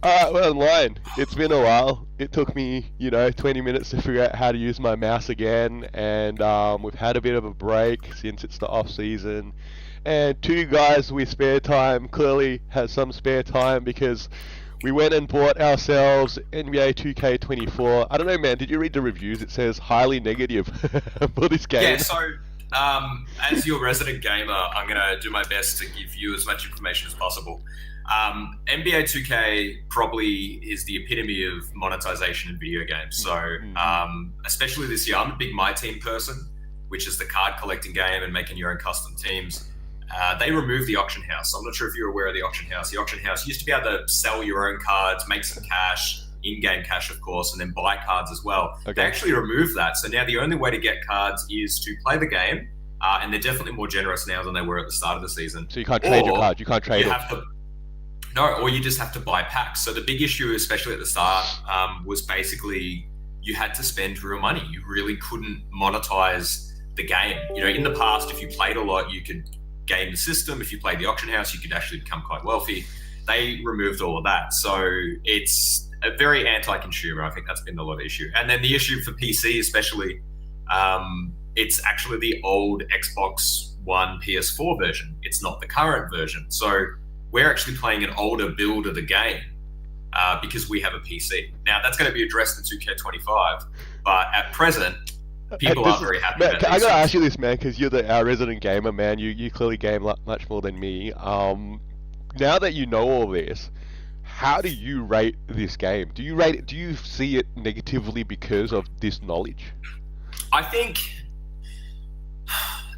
Well, online. It's been a while. It took me, 20 minutes to figure out how to use my mouse again, and we've had a bit of a break since it's the off season. And two guys with spare time clearly has some spare time because we went and bought ourselves NBA 2K24. I don't know, man. Did you read the reviews? It says highly negative for this Yeah, game. so as your resident gamer, I'm going to do my best to give you as much information as possible. NBA 2K probably is the epitome of monetization in video games. So, especially this year, I'm a big My Team person, which is the card collecting game and making your own custom teams. They removed the auction house. I'm not sure if you're aware of the auction house. The auction house used to be able to sell your own cards, make some cash, in-game cash, of course, and then buy cards as well. Okay. They actually removed that. So now the only way to get cards is to play the game, and they're definitely more generous now than they were at the start of the season. So you can't trade your cards. You can't trade them. No, or you just have to buy packs. So the big issue, especially at the start, was basically you had to spend real money. You really couldn't monetize the game. In the past, if you played a lot, you could game the system. If you played the auction house, you could actually become quite wealthy. They removed all of that. So it's a very anti-consumer. I think that's been a lot of issue. And then the issue for PC especially, it's actually the old Xbox One PS4 version. It's not the current version. So we're actually playing an older build of the game because we have a PC. Now, that's going to be addressed in 2K25, but at present, people aren't very happy about I these gotta things. ask you this, man, because you're our resident gamer, man. You clearly game much more than me. Now that you know all this, how do you rate this game? Do you rate it? Do you see it negatively because of this knowledge? I think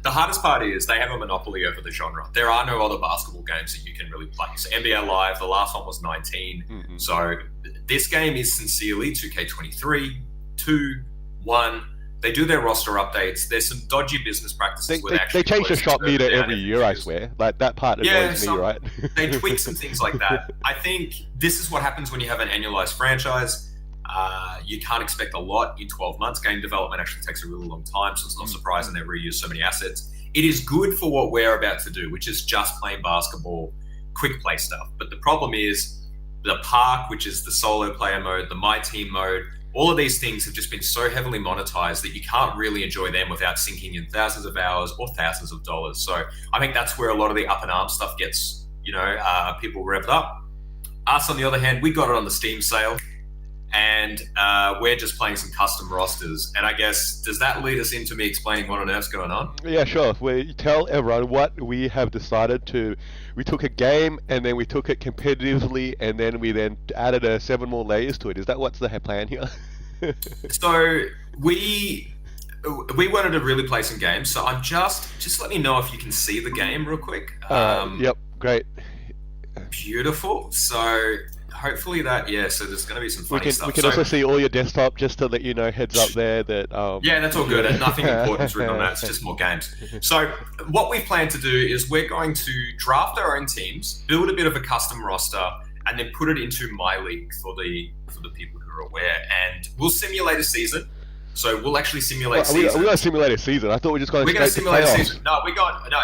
the hardest part is they have a monopoly over the genre. There are no other basketball games that you can really play. So NBA Live, the last one was 19. Mm-hmm. So this game is sincerely 2K23, 2, 1. They do their roster updates. There's some dodgy business practices. They change the shot meter every year, I swear. Like, that part annoys me, right? They tweak some things like that. I think this is what happens when you have an annualized franchise. You can't expect a lot in 12 months. Game development actually takes a really long time, so it's not surprising they reuse so many assets. It is good for what we're about to do, which is just playing basketball, quick play stuff. But the problem is the park, which is the solo player mode, the My Team mode, all of these things have just been so heavily monetized that you can't really enjoy them without sinking in thousands of hours or thousands of dollars. So I think that's where a lot of the up and arm stuff gets, people revved up. Us, on the other hand, we got it on the Steam sale, and we're just playing some custom rosters. And I guess, does that lead us into me explaining what on earth's going on? Yeah, sure. We tell everyone what we have decided to. We took a game and then we took it competitively, and then we added 7 more layers to it. Is that what's the plan here? So we wanted to really play some games. So I'm just let me know if you can see the game real quick. Yep, great. Beautiful. So hopefully so there's going to be some funny stuff. We can also see all your desktop, just to let you know, heads up there that... yeah, that's all good. And nothing important's written on that. It's just more games. So what we've planned to do is we're going to draft our own teams, build a bit of a custom roster, and then put it into My League for the people who are aware. And we'll simulate a season. So we'll actually simulate season. We're going to simulate a season. I thought we were just going to simulate a season. No,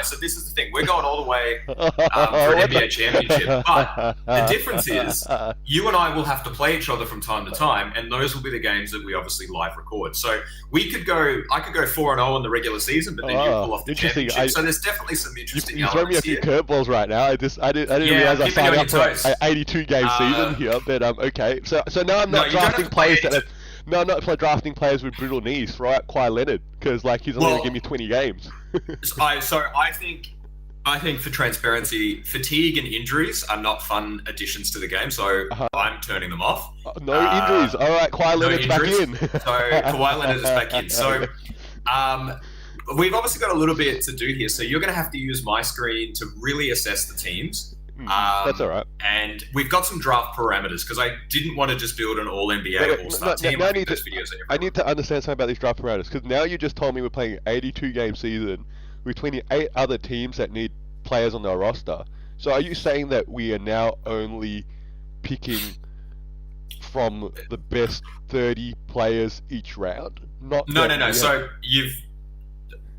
so this is the thing. We're going all the way for an NBA championship. But the difference is you and I will have to play each other from time to time, and those will be the games that we obviously live record. So I could go 4-0 in the regular season, but then you pull off the championship. So there's definitely some interesting elements. You throw me a few curveballs right now. I didn't realize I signed up for an 82-game season here, but okay. So now I'm not drafting players that have... No, I'm not drafting players with brittle knees, right? Kawhi Leonard, because he's only going to give me 20 games. I think for transparency, fatigue and injuries are not fun additions to the game, so I'm turning them off. No injuries. All right, Kawhi Leonard's back in. So Kawhi Leonard is back in. So we've obviously got a little bit to do here. So you're going to have to use my screen to really assess the teams. That's all right. And we've got some draft parameters because I didn't want to just build an all-NBA all-star team. I need to understand something about these draft parameters, because now you just told me we're playing an 82-game season with 28 other teams that need players on their roster. So are you saying that we are now only picking from the best 30 players each round? No. So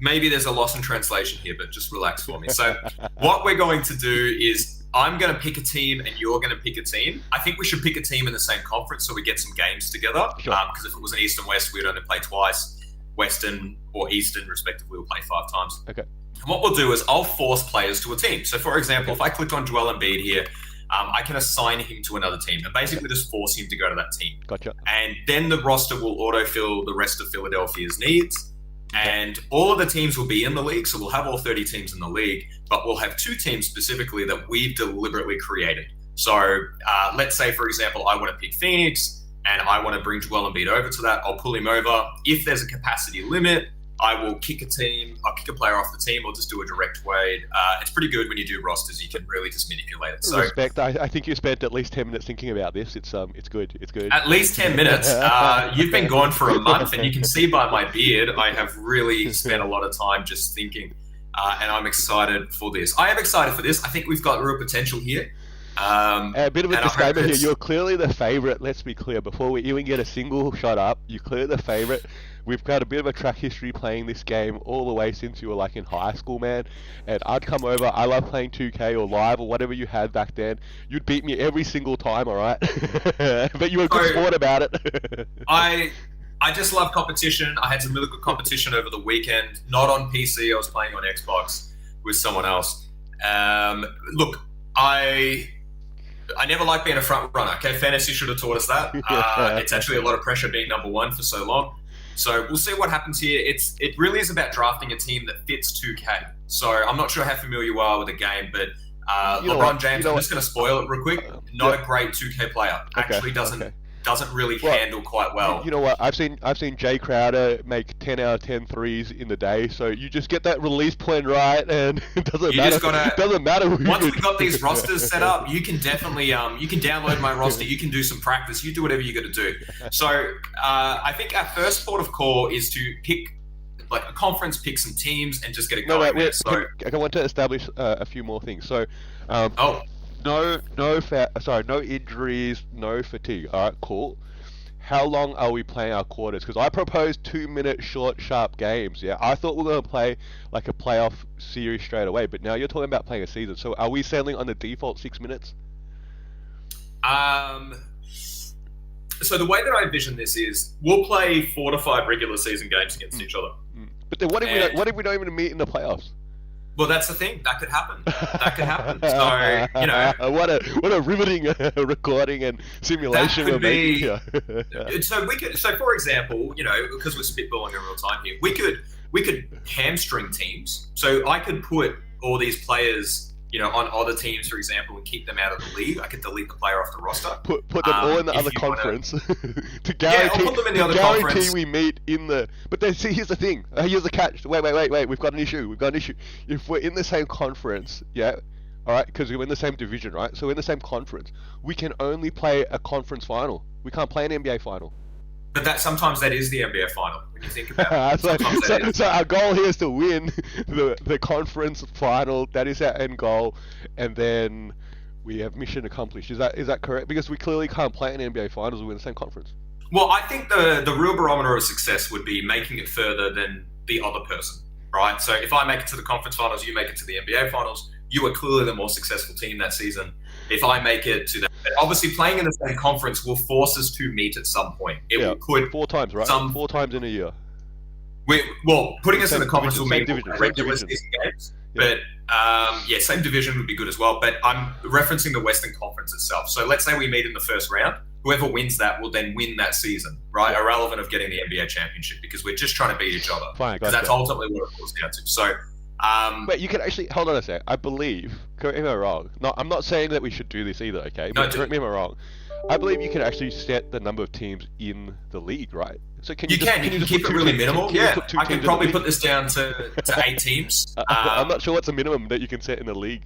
maybe there's a loss in translation here, but just relax for me. So what we're going to do is I'm going to pick a team and you're going to pick a team. I think we should pick a team in the same conference so we get some games together. Sure. Because if it was an East and West, we'd only play twice. Western or Eastern, respectively, we'll play 5 times. Okay. And what we'll do is I'll force players to a team. So, for example, if I click on Joel Embiid here, I can assign him to another team and basically just force him to go to that team. Gotcha. And then the roster will autofill the rest of Philadelphia's needs. And all of the teams will be in the league. So we'll have all 30 teams in the league, but we'll have 2 teams specifically that we've deliberately created. So let's say, for example, I want to pick Phoenix and I want to bring Joel Embiid over to that. I'll pull him over. If there's a capacity limit, I will kick a team. I'll kick a player off the team or just do a direct trade. It's pretty good when you do rosters. You can really just manipulate it. So respect. I think you spent at least 10 minutes thinking about this. It's good. It's good. At least 10 minutes. You've been gone for a month, and you can see by my beard, I have really spent a lot of time just thinking. And I'm excited for this. I am excited for this. I think we've got real potential here. A bit of a disclaimer here. You're clearly the favourite. Let's be clear. Before we even get a single shot up, you're clearly the favourite. We've got a bit of a track history playing this game all the way since you were like in high school, man. And I'd come over. I love playing 2K or live or whatever you had back then. You'd beat me every single time, all right? But you were a good sport about it. I just love competition. I had some really good competition over the weekend. Not on PC. I was playing on Xbox with someone else. Look, I never liked being a front runner. Okay, fantasy should have taught us that. It's actually a lot of pressure being number 1 for so long. So we'll see what happens here. It really is about drafting a team that fits 2K. So I'm not sure how familiar you are with the game, but LeBron James, I'm just going to spoil it real quick. Not a great 2K player. Actually doesn't really handle quite well. You know what? I've seen Jay Crowder make 10 out of 10 threes in the day. So you just get that release point right, and it doesn't matter. Once we got these rosters set up, you can definitely you can download my roster. You can do some practice. You do whatever you got to do. So I think our first port of call is to pick like a conference, pick some teams, and just get it going. I want to establish a few more things. So. No injuries, no fatigue. All right, cool. How long are we playing our quarters? Because I proposed 2-minute short, sharp games. Yeah, I thought we were going to play like a playoff series straight away, but now you're talking about playing a season. So are we settling on the default 6 minutes? So the way that I envision this is we'll play 4 to 5 regular season games against each other. But then what if we don't even meet in the playoffs? Well, that's the thing. That could happen. So, you know. What a riveting recording and simulation we're making here. So for example, you know, because we're spitballing in real time here, we could hamstring teams. So I could put all these players, you know, on other teams, for example, and keep them out of the league. I could delete the player off the roster. Put them all in the other conference to guarantee, I'll put them in the other conference. We meet in the. But then, see, here's the thing. Here's the catch. Wait. We've got an issue. If we're in the same conference, yeah, all right, because we're in the same division, right? So we're in the same conference. We can only play a conference final. We can't play an NBA final. But sometimes that is the NBA final when you think about it. So our goal here is to win the conference final. That is our end goal, and then we have mission accomplished. Is that correct? Because we clearly can't play an NBA finals. We're in the same conference. Well, I think the real barometer of success would be making it further than the other person, right? So if I make it to the conference finals, you make it to the NBA finals. You are clearly the more successful team that season. If I make it to that, obviously playing in the same conference will force us to meet at some point. It will put 4 times, right? 4 times in a year. Putting us in the conference will mean regular season games. But same division would be good as well. But I'm referencing the Western Conference itself. So let's say we meet in the first round. Whoever wins that will then win that season, right? Yeah. Irrelevant of getting the NBA championship because we're just trying to beat each other. Because that's ultimately what it comes down to. So. Wait, you can actually hold on a sec. I believe, correct me if I'm wrong. No, I'm not saying that we should do this either. Okay, but correct me if I'm wrong. I believe you can actually set the number of teams in the league, right? So can you keep it really minimal? Yeah, I can probably put this down to 8 teams. I'm not sure what's the minimum that you can set in the league.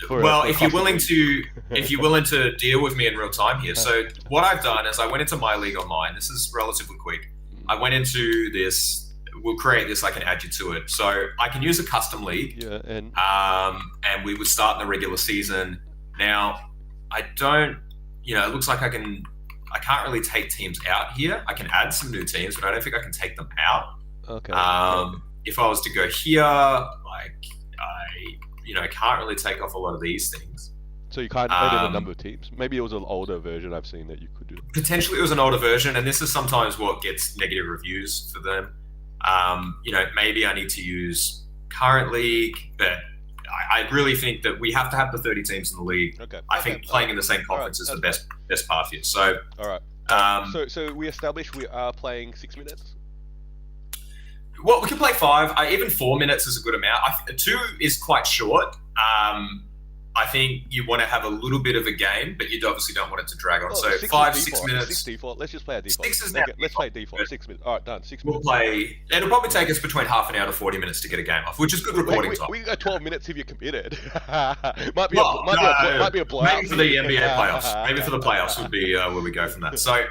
If you're willing to deal with me in real time here. So what I've done is I went into my league online. This is relatively quick. I went into this. We'll create this. I can add you to it. So I can use a custom league. Yeah, and we would start in the regular season. Now, I don't. You know, it looks like I can't really take teams out here. I can add some new teams, but I don't think I can take them out. Okay. If I was to go here, like I can't really take off a lot of these things. So you can't edit a number of teams. Maybe it was an older version I've seen that you could do. Potentially it was an older version, and this is sometimes what gets negative reviews for them. Maybe I need to use current league, but I really think that we have to have the 30 teams in the league. Okay. I think playing in the same conference is the best path here. So, all right. So we established we are playing 6 minutes. Well, we can play 5. Even 4 minutes is a good amount. 2 is quite short. I think you want to have a little bit of a game, but you obviously don't want it to drag on. So 5, 6 minutes. 6 default. Let's just play a default. 6 is now Let's play default. 6 minutes. All right, done. 6 minutes. We'll play. It'll probably take us between half an hour to 40 minutes to get a game off, which is good recording time. We can go 12 minutes if you're committed. might be a blowout. Maybe for the NBA playoffs. Maybe for the playoffs would be where we go from that. So,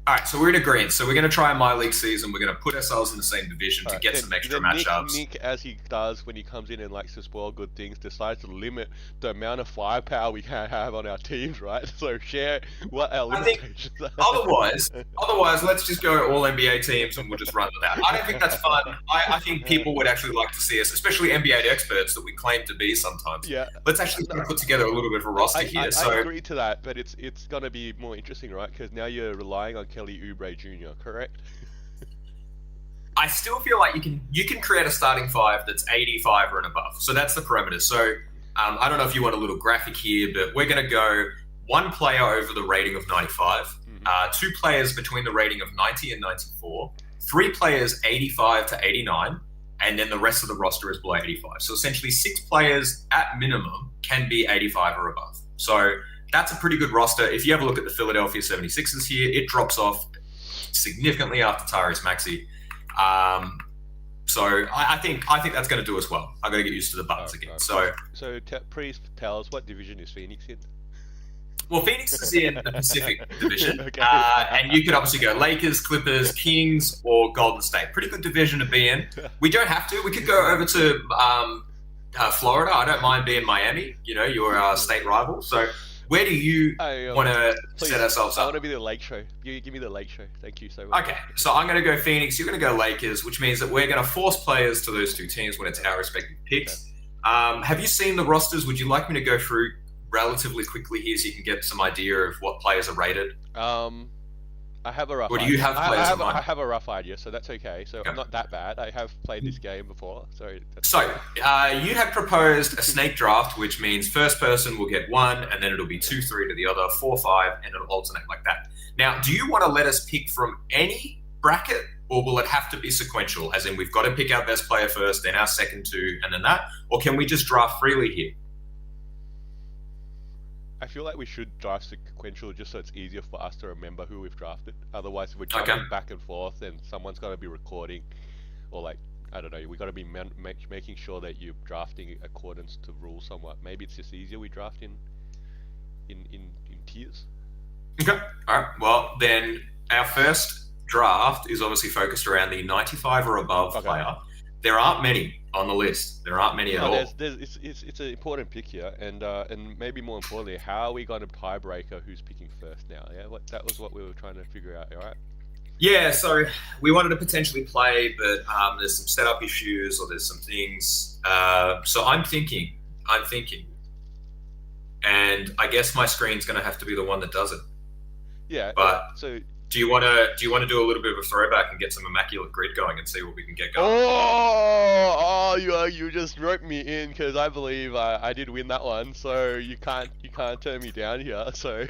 all right, so we're in agreement. So we're going to try a My League season. We're going to put ourselves in the same division to get some extra matchups. Nick, as he does when he comes in and likes to spoil good things, decides to limit the amount of firepower we can have on our teams, right? So share what our limitations are. Otherwise, let's just go all NBA teams and we'll just run with that. I don't think that's fun. I think people would actually like to see us, especially NBA experts that we claim to be sometimes. Yeah. Let's actually put together a little bit of a roster here. I agree to that, but it's going to be more interesting, right? Because now you're relying on Kelly Oubre Jr., correct? I still feel like you can create a starting 5 that's 85 or and above. So that's the parameter. So I don't know if you want a little graphic here, but we're going to go 1 player over the rating of 95, 2 players between the rating of 90 and 94, 3 players 85 to 89, and then the rest of the roster is below 85. So essentially 6 players at minimum can be 85 or above. So that's a pretty good roster. If you have a look at the Philadelphia 76ers here, it drops off significantly after Tyrese Maxey. So I think that's going to do us well. I'm going to get used to the buttons again. So please tell us, what division is Phoenix in? Well, Phoenix is in the Pacific division. Okay. And you could obviously go Lakers, Clippers, Kings, or Golden State. Pretty good division to be in. We don't have to. We could go over to Florida. I don't mind being Miami, your state rival. So where do you want to set ourselves up? I want to be the Lake Show. You give me the Lake Show. Thank you so much. Okay, so I'm going to go Phoenix. You're going to go Lakers, which means that we're going to force players to those 2 teams when it's our respective picks. Okay. Have you seen the rosters? Would you like me to go through relatively quickly here so you can get some idea of what players are rated? I have a rough idea. Or do you have players in mind? I have a rough idea, so that's okay. So I'm not that bad. I have played this game before. So you have proposed a snake draft, which means first person will get 1, and then it'll be 2, 3 to the other, 4, 5, and it'll alternate like that. Now, do you want to let us pick from any bracket, or will it have to be sequential? As in, we've got to pick our best player first, then our second 2, and then that? Or can we just draft freely here? I feel like we should draft sequential just so it's easier for us to remember who we've drafted. Otherwise, if we're jumping back and forth, then someone's got to be recording, or I don't know, we got to be making sure that you're drafting in accordance to rules somewhat. Maybe it's just easier we draft in tiers. Okay. All right. Well, then our first draft is obviously focused around the 95 or above player. There aren't many on the list. There aren't many at all. It's an important pick here, and maybe more importantly, how are we going to tiebreaker who's picking first now? Yeah, that was what we were trying to figure out. All right. Yeah, so we wanted to potentially play, but there's some setup issues or there's some things. So I'm thinking, and I guess my screen's going to have to be the one that does it. Yeah. But so. Do you want to do a little bit of a throwback and get some immaculate grid going and see what we can get going? You just roped me in because I believe I did win that one, so you can't turn me down here. So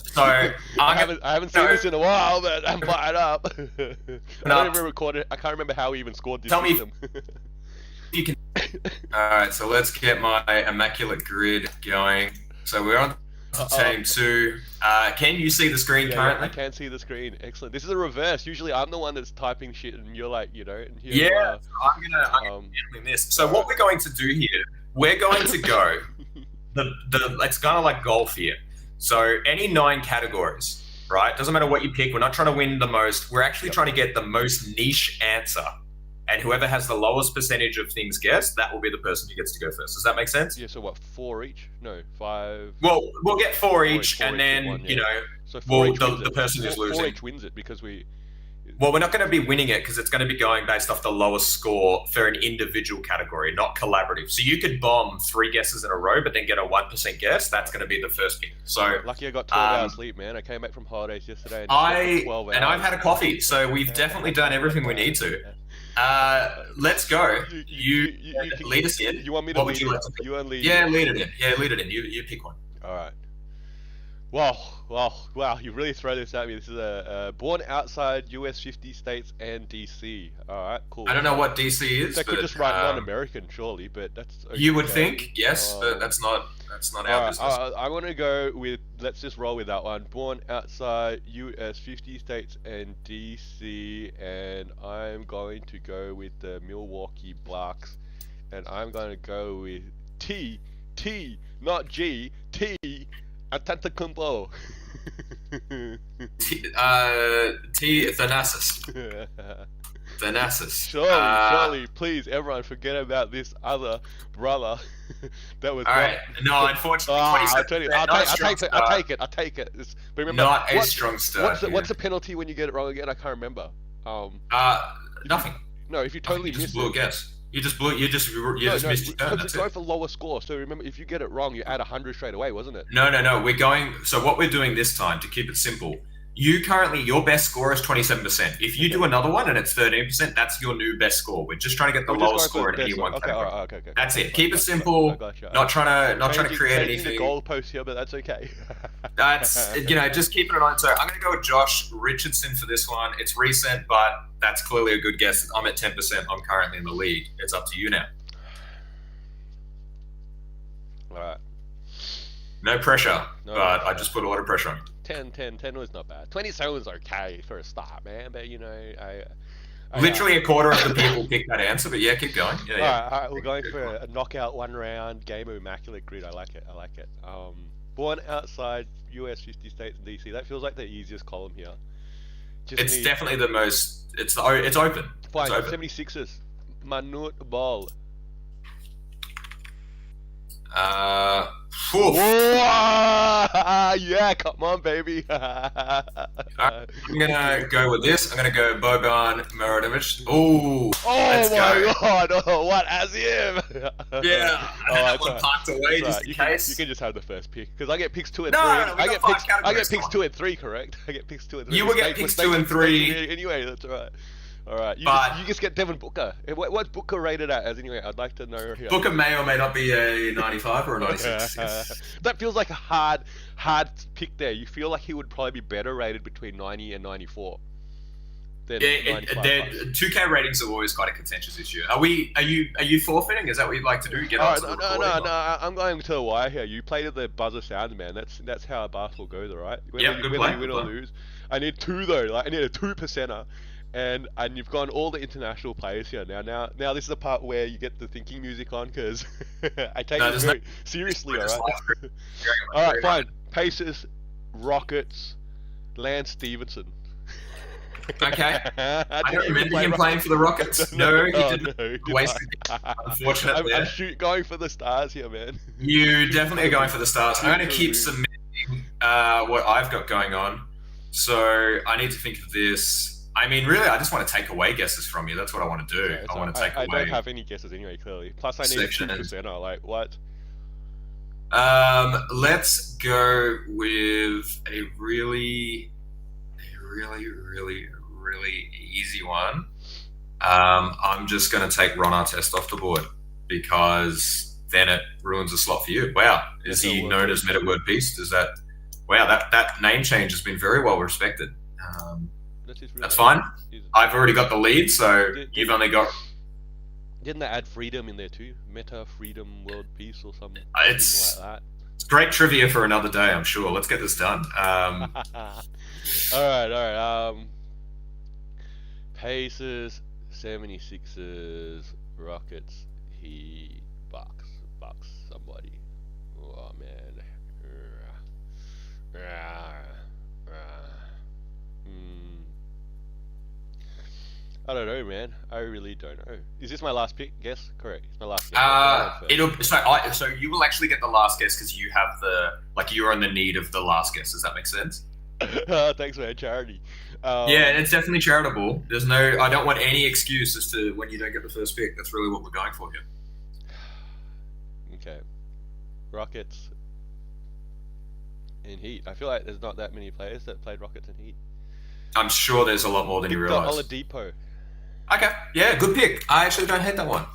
I haven't seen this in a while, but I'm fired up. I don't even record it. I can't remember how we even scored this system. You can. All right, so let's get my immaculate grid going. So we're on team 2. Can you see the screen currently? I can see the screen. Excellent. This is a reverse. Usually I'm the one that's typing shit and you're like, and here I'm gonna handling this. So what we're going to do here, we're going to go it's kind of like golf here. So any 9 categories, right? Doesn't matter what you pick. We're not trying to win the most. We're actually trying to get the most niche answer. And whoever has the lowest percentage of things guessed, that will be the person who gets to go first. Does that make sense? Yeah, so what, 4 each? No, 5... Well, we'll get 4 each, and then, so the person who's losing. 4 each wins it because we... Well, we're not going to be winning it because it's going to be going based off the lowest score for an individual category, not collaborative. So you could bomb 3 guesses in a row, but then get a 1% guess. That's going to be the first pick. So lucky I got 12 hours sleep, man. I came back from holidays yesterday. And I've had a coffee, so we've definitely done everything we need to. Let's go. You lead us in. You want me to lead it? You want lead? Yeah, lead it in. Yeah, lead it in. You pick one. All right. Wow! You really throw this at me. This is a born outside US 50 states and DC. All right, cool. I don't know what DC is. They could just write non-American, surely, but that's. Okay. You would think, yes, but that's not our business. I want to go with. Let's just roll with that one. Born outside US 50 states and DC, and I'm going to go with the Milwaukee Bucks, and I'm going to go with T, not G, T. Antetokounmpo. Thanasis. Surely, please, everyone, forget about this other brother that was. All right. No, unfortunately, I'll take it. But remember, not a strong start. What's the penalty when you get it wrong again? I can't remember. Nothing. No, if you totally just blew a guess. You just missed your turn. It's going for lower score. So remember, if you get it wrong, you add 100 straight away, wasn't it? No. We're going. So what we're doing this time, to keep it simple, your best score is 27%. If you do another one and it's 13%, that's your new best score. We're just trying to get the lowest score in any one category. Okay. That's it. Keep it simple. Not trying to create anything. The goalpost here, but that's okay. That's just keeping it on. So I'm going to go with Josh Richardson for this one. It's recent, but that's clearly a good guess. I'm at 10%. I'm currently in the lead. It's up to you now. All right. No pressure, but I just put a lot of pressure on you. 10 was not bad. 27 was okay for a start, man. But I literally a quarter of the people picked that answer. But yeah, keep going. Yeah. All right, we're going for a knockout 1-round game of immaculate grid. I like it. Born outside US 50 states and DC. That feels like the easiest column here. It's definitely the most. It's open. Fine. It's open. 76ers. Manute Ball. Yeah, come on, baby. I'm gonna go with this. I'm gonna go Boban Marjanovic. Oh my God! Oh, what as him? Yeah, that one parked away just in case. You can just have the first pick because I get picks 2 and 3. I get picks 2 and 3, correct? I get picks 2 and 3. You will get picks 2 and 3 anyway. That's right. All right, you just get Devin Booker. What's Booker rated at? As anyway, I'd like to know here. Booker may or may not be a 95 or a 96. That feels like a hard pick there. You feel like he would probably be better rated between 90 and 94. Than 95 2K ratings are always quite a contentious issue. Are you forfeiting? Is that what you'd like to do? No. I'm going to the wire here. You play to the buzzer sound, man. That's how basketball goes, all right? Whether you win or lose. I need 2 though. I need a 2%er. And you've gone all the international players here now. Now this is the part where you get the thinking music on because I take it very seriously. All right. All right, fine. Pacers, Rockets, Lance Stevenson. Okay. I don't remember him playing for the Rockets. No, he didn't. Unfortunately, I'm going for the stars here, man. You definitely are going for the stars. I'm going to keep submitting what I've got going on. So I need to think of this. I mean, really, I just want to take away guesses from you. That's what I want to do. I want to take away. I don't have any guesses anyway, clearly. Plus, I need 2%. Like, what? Let's go with a really easy one. I'm just going to take Ron Artest off the board because then it ruins the slot for you. Wow. Is he known as Meta Word Beast? Wow, that name change has been very well respected. That's fine. I've already got the lead, so you've only got... Didn't they add freedom in there too? Meta, freedom, world peace or something it's like that? It's great trivia for another day, I'm sure. Let's get this done. All right. Pacers, 76ers, Rockets, Heat, Bucks, somebody. Oh, man. I don't know, man. I really don't know. Is this my last pick? Guess? Correct. It's my last guess. So you will actually get the last guess because you have you're in the need of the last guess. Does that make sense? Thanks, man. Charity. Yeah, and it's definitely charitable. I don't want any excuse as to when you don't get the first pick. That's really what we're going for here. Okay. Rockets and Heat. I feel like there's not that many players that played Rockets and Heat. I'm sure there's a lot more than you realize. Oladipo. Okay, yeah, good pick. I actually don't hate that one.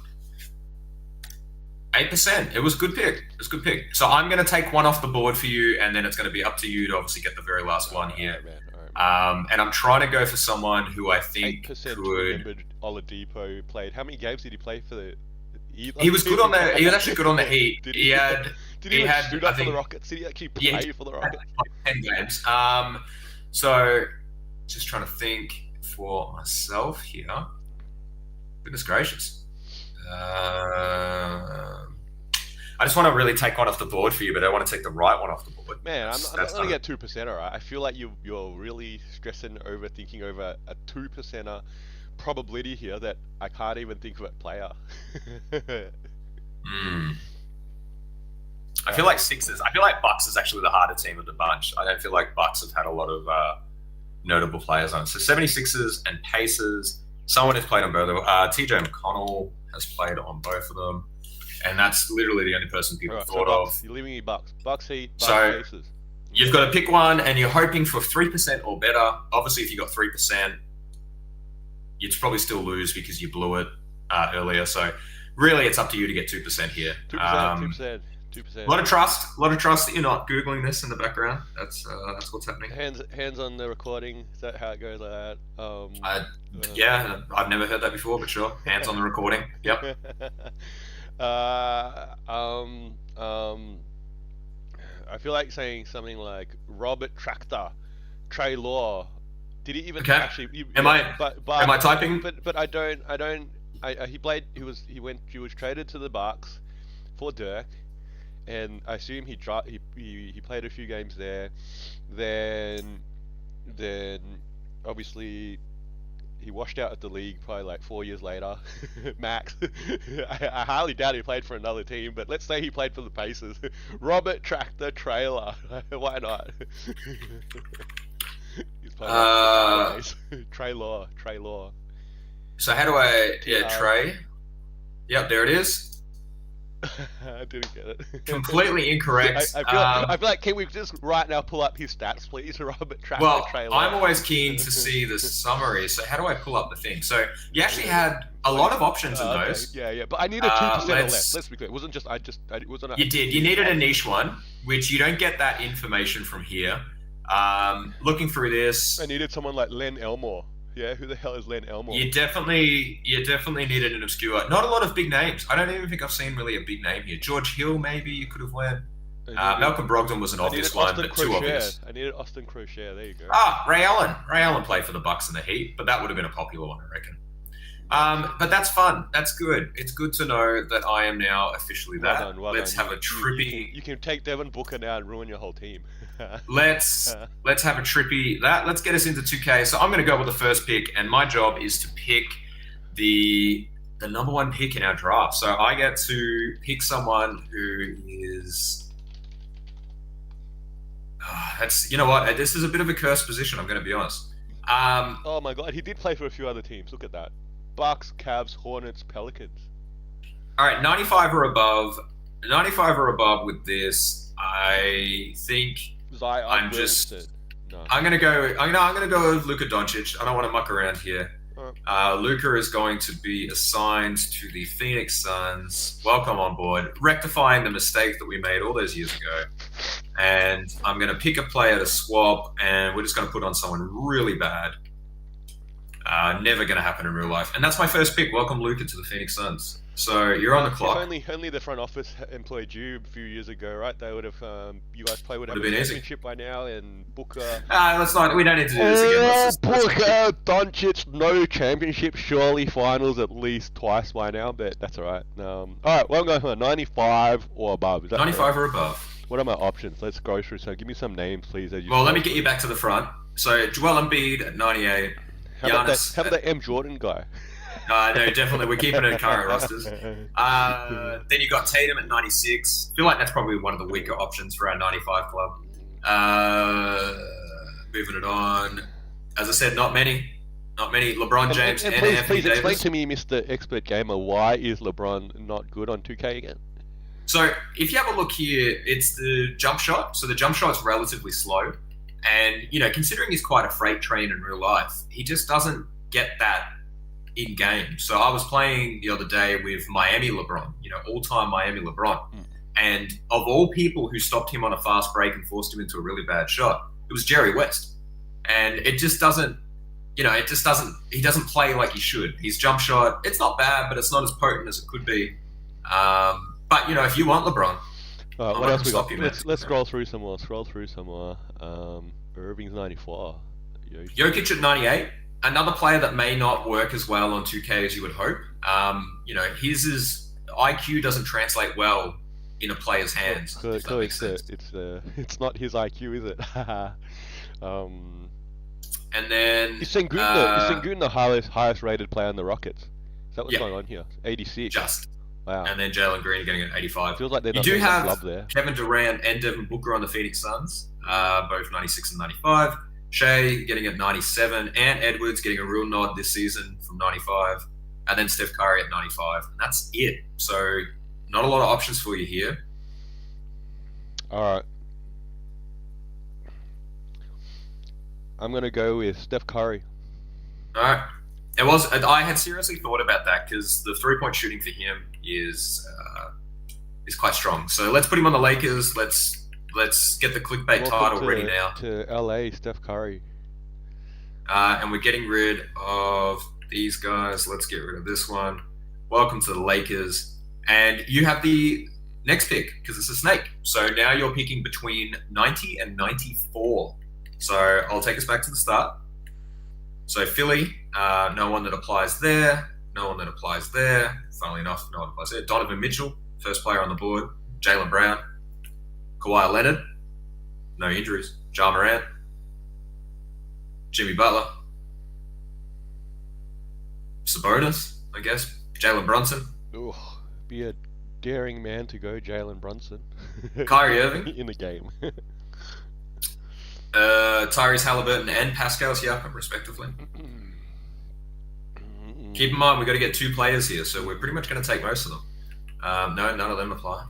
8%. It was a good pick. So I'm going to take one off the board for you, and then it's going to be up to you to obviously get the very last one here. All right. And I'm trying to go for someone who I think 8% could. remembered Oladipo played. How many games did he play for the? He was good on the. He was actually good on the Heat. Did he had. Did he shoot up for the Rockets? Did he actually play for the Rockets? Like 10 games. So just trying to think for myself here. Goodness gracious. I just want to really take one off the board for you, but I want to take the right one off the board. Man, I'm not going to get 2%, alright? I feel like you're really stressing, overthinking over a 2%er probability here that I can't even think of a player. I feel like Sixers. I feel like Bucks is actually the harder team of the bunch. I don't feel like Bucks have had a lot of notable players on it. So 76ers and Pacers. Someone has played on both of them. TJ McConnell has played on both of them. And that's literally the only person people thought of. You're leaving me Bucks. Bucks, Heat, Bucks, Pacers. You've got to pick one, and you're hoping for 3% or better. Obviously, if you got 3%, you'd probably still lose because you blew it earlier. So really, it's up to you to get 2% here. 2%. A lot of trust that you're not Googling this in the background. That's what's happening. Hands on the recording. Is that how it goes like that? Yeah, I've never heard that before, but sure. Hands on the recording. Yep. I feel like saying something like Robert Tractor, Trey Law. Did he even actually? Am I typing? But I don't. He played. He was traded to the Bucks for Dirk, and I assume he played a few games there. Then obviously he washed out of the league probably like 4 years later, max. I highly doubt he played for another team, but let's say he played for the Pacers. Robert Tractor Trailer. Why not? He's Trey Law. So how do I... Yeah, Trey. Yep, there it is. I didn't get it. Completely incorrect. I feel like, can we just right now pull up his stats, please, Robert Tractor? Well, I'm always keen to see the summary. So how do I pull up the thing? So you actually had a lot of options in those. Yeah. But I needed 2% or less. Let's be clear. It wasn't just. It wasn't. You did. You needed a niche one, which you don't get that information from here. Looking through this, I needed someone like Len Elmore. Yeah, who the hell is Len Elmore? You definitely needed an obscure. Not a lot of big names. I don't even think I've seen really a big name here. George Hill, maybe you could have went. Malcolm Brogdon was an obvious one, but too obvious. I needed Austin Crochet. There you go. Ray Allen. Ray Allen played for the Bucks and the Heat, but that would have been a popular one, I reckon. But that's fun. That's good. It's good to know that I am now officially that. Let's have a trippy. You can take Devin Booker now and ruin your whole team. Let's have a trippy that. Let's get us into 2K. So I'm going to go with the first pick, and my job is to pick the number one pick in our draft. So I get to pick someone who is. You know what? This is a bit of a cursed position. I'm going to be honest. Oh my God, he did play for a few other teams. Look at that. Bucks, Cavs, Hornets, Pelicans. All right, 95 or above. 95 or above with this. I think I'm gonna go with Luka Doncic. I don't want to muck around here. Luka is going to be assigned to the Phoenix Suns. Welcome on board, rectifying the mistake that we made all those years ago. And I'm going to pick a player to swap, and we're just going to put on someone really bad. Never going to happen in real life. And that's my first pick. Welcome, Luka, to the Phoenix Suns. So you're on the clock. If only the front office employed you a few years ago, right? They would have. You guys would have a championship by now, and Booker. Let's not. We don't need to do this again. Booker, Doncic, no championship. Surely finals at least twice by now, but that's all right. All right. Well, I'm going for 95 or above. Is that 95 or above. What are my options? Let's go through. So give me some names, please. Let me get you back to the front. So Joel Embiid at 98. How about that M. Jordan guy? No, definitely. We're keeping it in current rosters. Then you got Tatum at 96. I feel like that's probably one of the weaker options for our 95 club. Moving it on. As I said, not many. Not many. LeBron James and please, Anthony please explain Davis. to me, Mr. Expert Gamer, why is LeBron not good on 2K again? So if you have a look here, it's the jump shot. So the jump shot's relatively slow. And, considering he's quite a freight train in real life, he just doesn't get that in game. So I was playing the other day with Miami LeBron, all-time Miami LeBron. And of all people who stopped him on a fast break and forced him into a really bad shot, it was Jerry West. And it just doesn't, he doesn't play like he should. His jump shot, it's not bad, but it's not as potent as it could be. But, if you want LeBron, what else we got? Let's scroll through some more. Irving's 94. Jokic at 98. Another player that may not work as well on 2K as you would hope. His IQ doesn't translate well in a player's hands. Clearly, it's not his IQ, is it? And then is Sengun the highest rated player in the Rockets? Is that what's going on here? 86. Just. Wow. And then Jalen Green getting an 85. Feels like they're you not do have love there. Kevin Durant and Devin Booker on the Phoenix Suns, both 96 and 95. Shea getting at 97, and Edwards getting a real nod this season from 95, and then Steph Curry at 95, and that's it. So not a lot of options for you here. All right. I'm gonna go with Steph Curry. All right. I had seriously thought about that because the 3-point shooting for him is quite strong. So let's put him on the Lakers. Let's get the clickbait title ready now. To LA, Steph Curry. And we're getting rid of these guys. Let's get rid of this one. Welcome to the Lakers. And you have the next pick because it's a snake. So now you're picking between 90 and 94. So I'll take us back to the start. So Philly, no one that applies there. No one that applies there. Funnily enough, no one applies there. Donovan Mitchell, first player on the board. Jaylen Brown. Kawhi Leonard, no injuries. Ja Morant. Jimmy Butler. Sabonis, I guess. Jalen Brunson. Ooh, be a daring man to go Jalen Brunson. Kyrie Irving. In the game. Tyrese Halliburton and Pascal Siakam, respectively. Keep in mind, we've got to get 2 players here, so we're pretty much going to take most of them. No, none of them apply.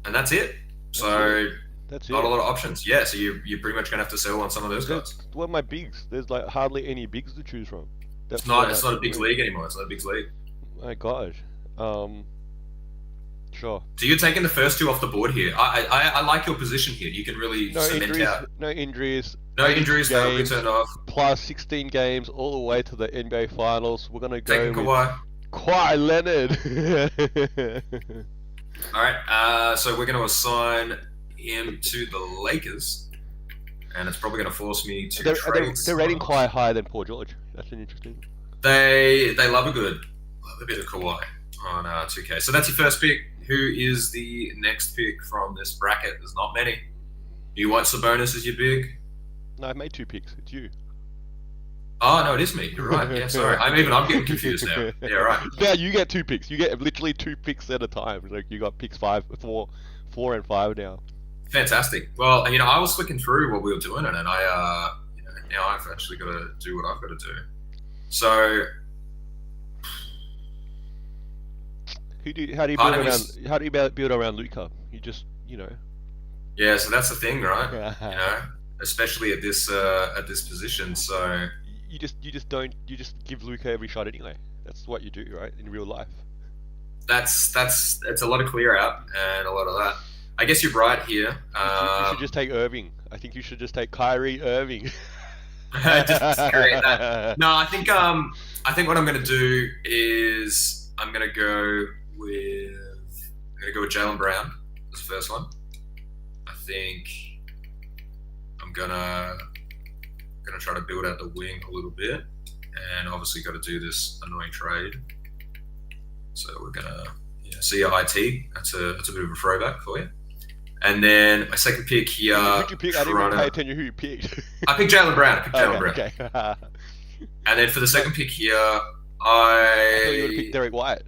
And that's it. So, that's not a lot of options. Yeah, so you're pretty much going to have to settle on some of those guys. What are my bigs? There's like hardly any bigs to choose from. It's not a bigs league anymore. It's not a bigs league. My gosh. Sure. So you're taking the first 2 off the board here. I like your position here. You can really cement out. No injuries. No injuries. That'll be turned off. Plus 16 games all the way to the NBA Finals. We're gonna go taking with Kawhi Leonard. All right. So we're going to assign him to the Lakers, and it's probably going to force me to trade. They're rating Kawhi higher than Paul George. That's an interesting. They love a bit of Kawhi on 2K. So that's your first pick. Who is the next pick from this bracket? There's not many. You want Sabonis as your big? No, I've made 2 picks. It's you. Oh, no, it is me. You're right. Yeah, sorry. I'm getting confused now. Yeah, right. Now you get 2 picks. You get literally 2 picks at a time. Like you got picks 4 and 5 now. Fantastic. Well, I was flicking through what we were doing, and I, now I've actually got to do what I've got to do. So, how do you build around Luka? You just, Yeah, so that's the thing, right? Especially at this position. So you just give Luka every shot anyway. That's what you do, right? In real life. It's a lot of clear out and a lot of that. I guess you're right here. You should just take Irving. I think you should just take Kyrie Irving. Just create that. No, I think what I'm going to do is I'm going to go with Jaylen Brown as the first one. I think I'm gonna try to build out the wing a little bit, and obviously got to do this annoying trade. So we're gonna see your IT. That's a bit of a throwback for you. And then my second pick here. Who'd you pick? I didn't even pay attention who you picked. I picked Jaylen Brown. Okay. And then for the second pick here, I thought you would have picked Derek White.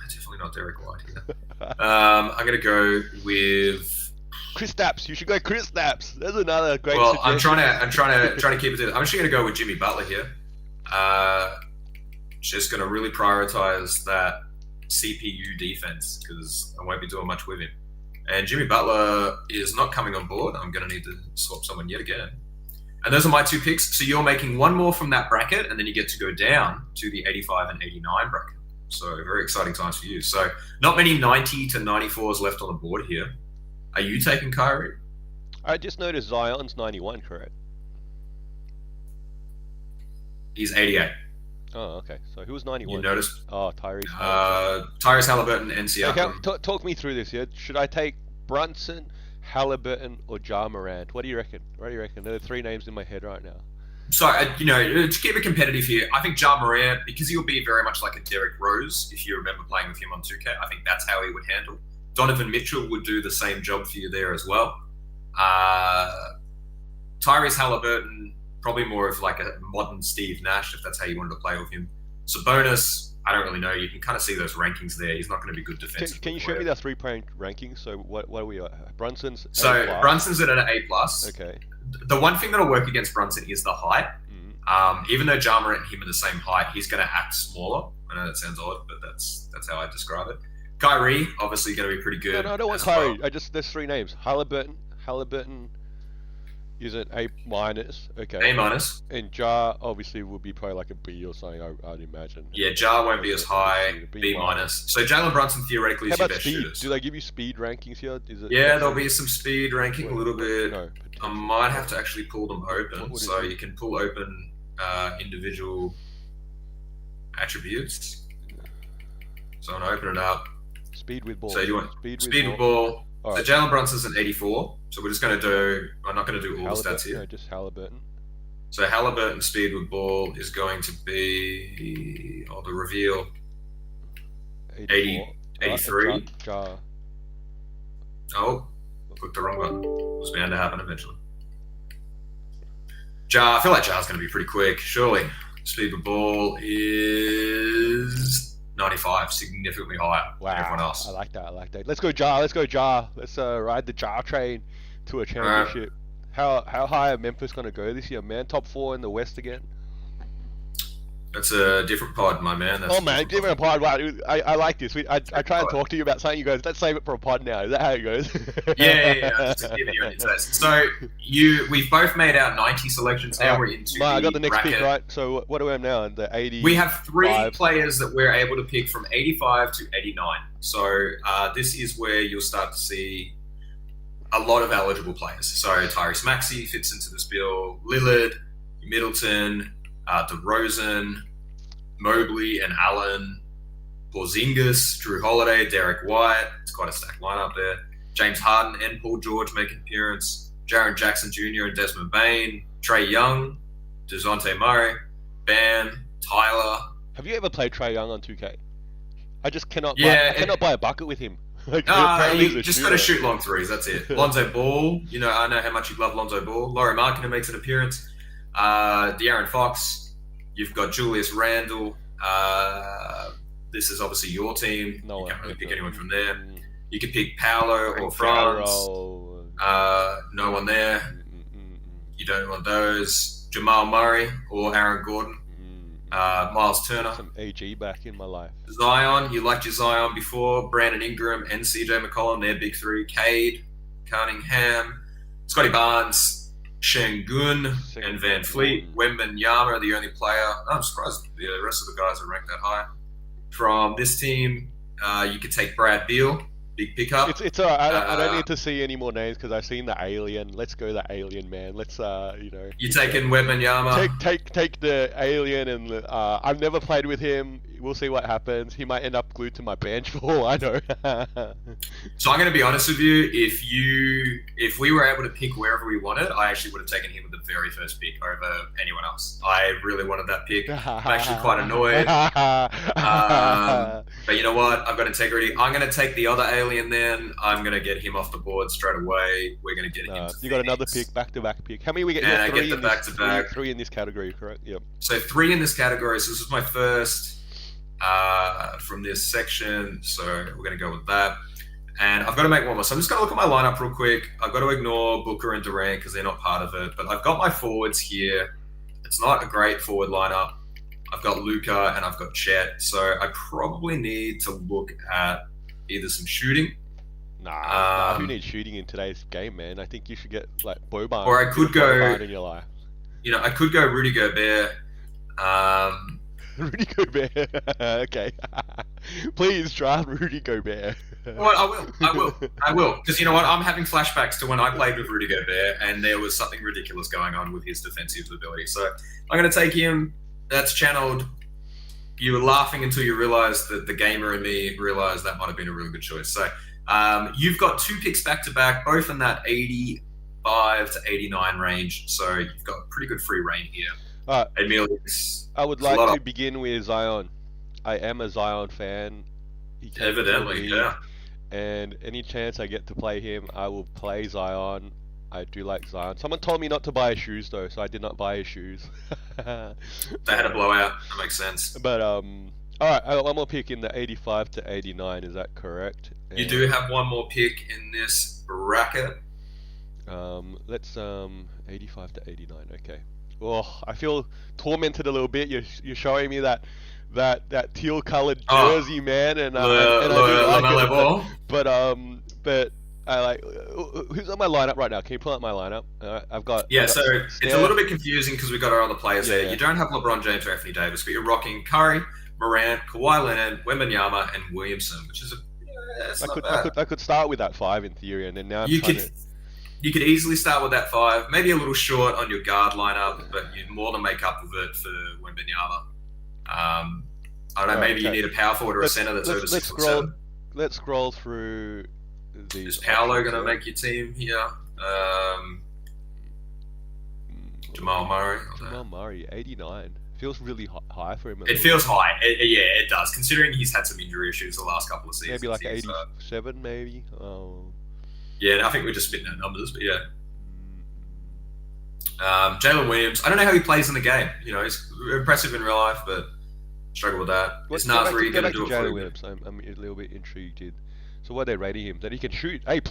Definitely not Derek White here. I'm gonna go with Kristaps. You should go Kristaps. There's another great Well, suggestion. I'm trying to keep it to. I'm actually going to go with Jimmy Butler here. Just going to really prioritize that CPU defense because I won't be doing much with him. And Jimmy Butler is not coming on board. I'm going to need to swap someone yet again. And those are my 2 picks. So you're making one more from that bracket, and then you get to go down to the 85 and 89 bracket. So very exciting times for you. So not many 90 to 94s left on the board here. Are you taking Kyrie? I just noticed Zion's 91, correct? He's 88. Oh, okay. So who was 91? You noticed? Oh, Tyrese. Tyrese Halliburton and Siakam. Okay, talk me through this. Yeah, should I take Brunson, Halliburton, or Ja Morant? What do you reckon? There are 3 names in my head right now. So, to keep it competitive here, I think Ja Morant, because he'll be very much like a Derrick Rose, if you remember playing with him on 2K, I think that's how he would handle. Donovan Mitchell would do the same job for you there as well. Tyrese Halliburton, probably more of like a modern Steve Nash, if that's how you wanted to play with him. Sabonis, I don't really know. You can kind of see those rankings there. He's not going to be good defensively. Can you show me the 3-point rankings? So what are we at? Brunson's A+. Brunson's at an A+. Okay. The one thing that'll work against Brunson is the height. Even though Ja Morant and him are the same height, he's going to act smaller. I know that sounds odd, but that's how I describe it. Kyrie, obviously going to be pretty good. No, I don't want Kyrie. Well. There's 3 names. Halliburton is an A-. Okay. A-. And Ja obviously would be probably like a B or something, I'd imagine. Yeah, Ja won't be as high. B-. So Jalen Brunson theoretically is your best shooter. Do they give you speed rankings here? There'll be some speed ranking a little bit. No, I might have to actually pull them open. So you can pull open individual attributes. So I'm going to open it up. Speed with ball. So you want speed with ball. So right. Jalen Brunson's an 84. So we're just going to do. I'm not going to do all the stats here. No, just Halliburton. So Halliburton speed with ball is going to be the reveal. 83. Ja. Oh, clicked the wrong button. It was bound to happen eventually. Ja, I feel like Ja's going to be pretty quick. Surely, speed with ball is 95, significantly higher than everyone else. I like that. Let's go Ja. Let's ride the Ja train to a championship. How high are Memphis going to go this year, man? Top 4 in the West again? That's a different pod, my man. Different pod. Wow, I like this. I try and talk to you about something. You guys, let's save it for a pod now. Is that how it goes? Yeah. Just giving you an taste. So we've both made our 90 selections. Now we're into I got the next bracket. pick, right? So what do we have now? The 80. We have 3 players that we're able to pick from 85 to 89. So this is where you'll start to see a lot of eligible players. So Tyrese Maxey fits into this bill. Lillard, Middleton, DeRozan, Mobley and Allen, Porzingis, Drew Holiday, Derek White. It's quite a stacked lineup there. James Harden and Paul George make an appearance. Jaren Jackson Jr. and Desmond Bane. Trae Young, DeJounte Murray, Bam, Tyler. Have you ever played Trae Young on 2K? I just cannot. I cannot buy a bucket with him. You just got to shoot long threes. That's it. Lonzo Ball. I know how much you love Lonzo Ball. Laurie Markkinen makes an appearance. De'Aaron Fox. You've got Julius Randle. This is obviously your team. You can't really pick anyone from there. You could pick Paolo or Franz. No one there. You don't want those. Jamal Murray or Aaron Gordon. Miles Turner. Some AG back in my life. Zion. You liked your Zion before. Brandon Ingram and CJ McCollum. They're big 3. Cade, Cunningham, Scotty Barnes, Şengün and Van Fleet. Wembanyama are the only player. I'm surprised the rest of the guys are ranked that high. From this team, you could take Brad Beal, big pickup. It's alright. I don't need to see any more names because I've seen the alien. Let's go the alien, man. Let's You're taking Wembanyama. Take the alien, and I've never played with him. We'll see what happens. He might end up glued to my bench for all I know. So I'm going to be honest with you. If we were able to pick wherever we wanted, I actually would have taken him with the very first pick over anyone else. I really wanted that pick. I'm actually quite annoyed. But you know what? I've got integrity. I'm going to take the other alien then. I'm going to get him off the board straight away. We're going to get him. You got another pick, back-to-back pick. How many we get? And I get the back-to-back. 3 in this category, correct? Yep. So 3 in this category. So this is my first from this section. So we're going to go with that. And I've got to make one more. So I'm just going to look at my lineup real quick. I've got to ignore Booker and Durant because they're not part of it. But I've got my forwards here. It's not a great forward lineup. I've got Luka and I've got Chet. So I probably need to look at either some shooting. Nah, who needs shooting in today's game, man? I think you should get like Boban. Or I could go in your life. I could go Rudy Gobert. Rudy Gobert. Okay. Please draft Rudy Gobert. Well, I will. Because you know what? I'm having flashbacks to when I played with Rudy Gobert and there was something ridiculous going on with his defensive ability. So I'm going to take him. That's channeled. You were laughing until you realized that the gamer in me realized that might have been a really good choice. So you've got 2 picks back to back, both in that 85 to 89 range. So you've got pretty good free reign here. Emilius, I would like to begin with Zion. I am a Zion fan. Evidently, yeah. And any chance I get to play him, I will play Zion. I do like Zion. Someone told me not to buy his shoes though, so I did not buy his shoes. They had a blowout. That makes sense. But all right, I got one more pick in the 85 to 89. Is that correct? You do have one more pick in this bracket. Let's 85 to 89. Okay. Oh, I feel tormented a little bit. You're showing me that teal colored jersey, man, and I do like it. But I like who's on my lineup right now? Can you pull up my lineup? I've got so it's a little bit confusing because we've got our other players there. You don't have LeBron James or Anthony Davis, but you're rocking Curry, Morant, Kawhi Leonard, Wembanyama, and Williamson, which is I could start with that 5 in theory, and then now you could easily start with that 5, maybe a little short on your guard lineup, but you'd more than make up with it for Wembanyama. I don't know, maybe you need a power forward or a center that's over 6 or 7. Let's scroll through these. Is Paolo going to make your team here? Jamal Murray. Jamal Murray, 89. Feels really high for him. It feels high. It does, considering he's had some injury issues the last couple of seasons. Maybe like 87, maybe. Oh. Yeah, I think we're just spitting out numbers, but yeah. Jalen Williams, I don't know how he plays in the game. You know, he's impressive in real life, but struggle with that. Is Nasri going to do it for Jalen Williams? I'm a little bit intrigued. So what are they rating him? That he can shoot A+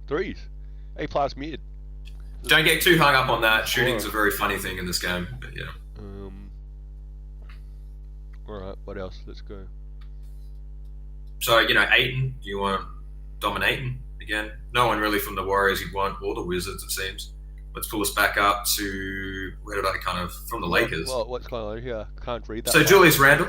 threes, A+ mid. Don't get too hung up on that. Shooting's a very funny thing in this game, but yeah. All right, what else? Let's go. So Ayton, do you want dominating again? No one really from the Warriors you'd want, or the Wizards, it seems. Let's pull us back up to from the Lakers. Well, what's going on here? Can't read that. So Julius Randle,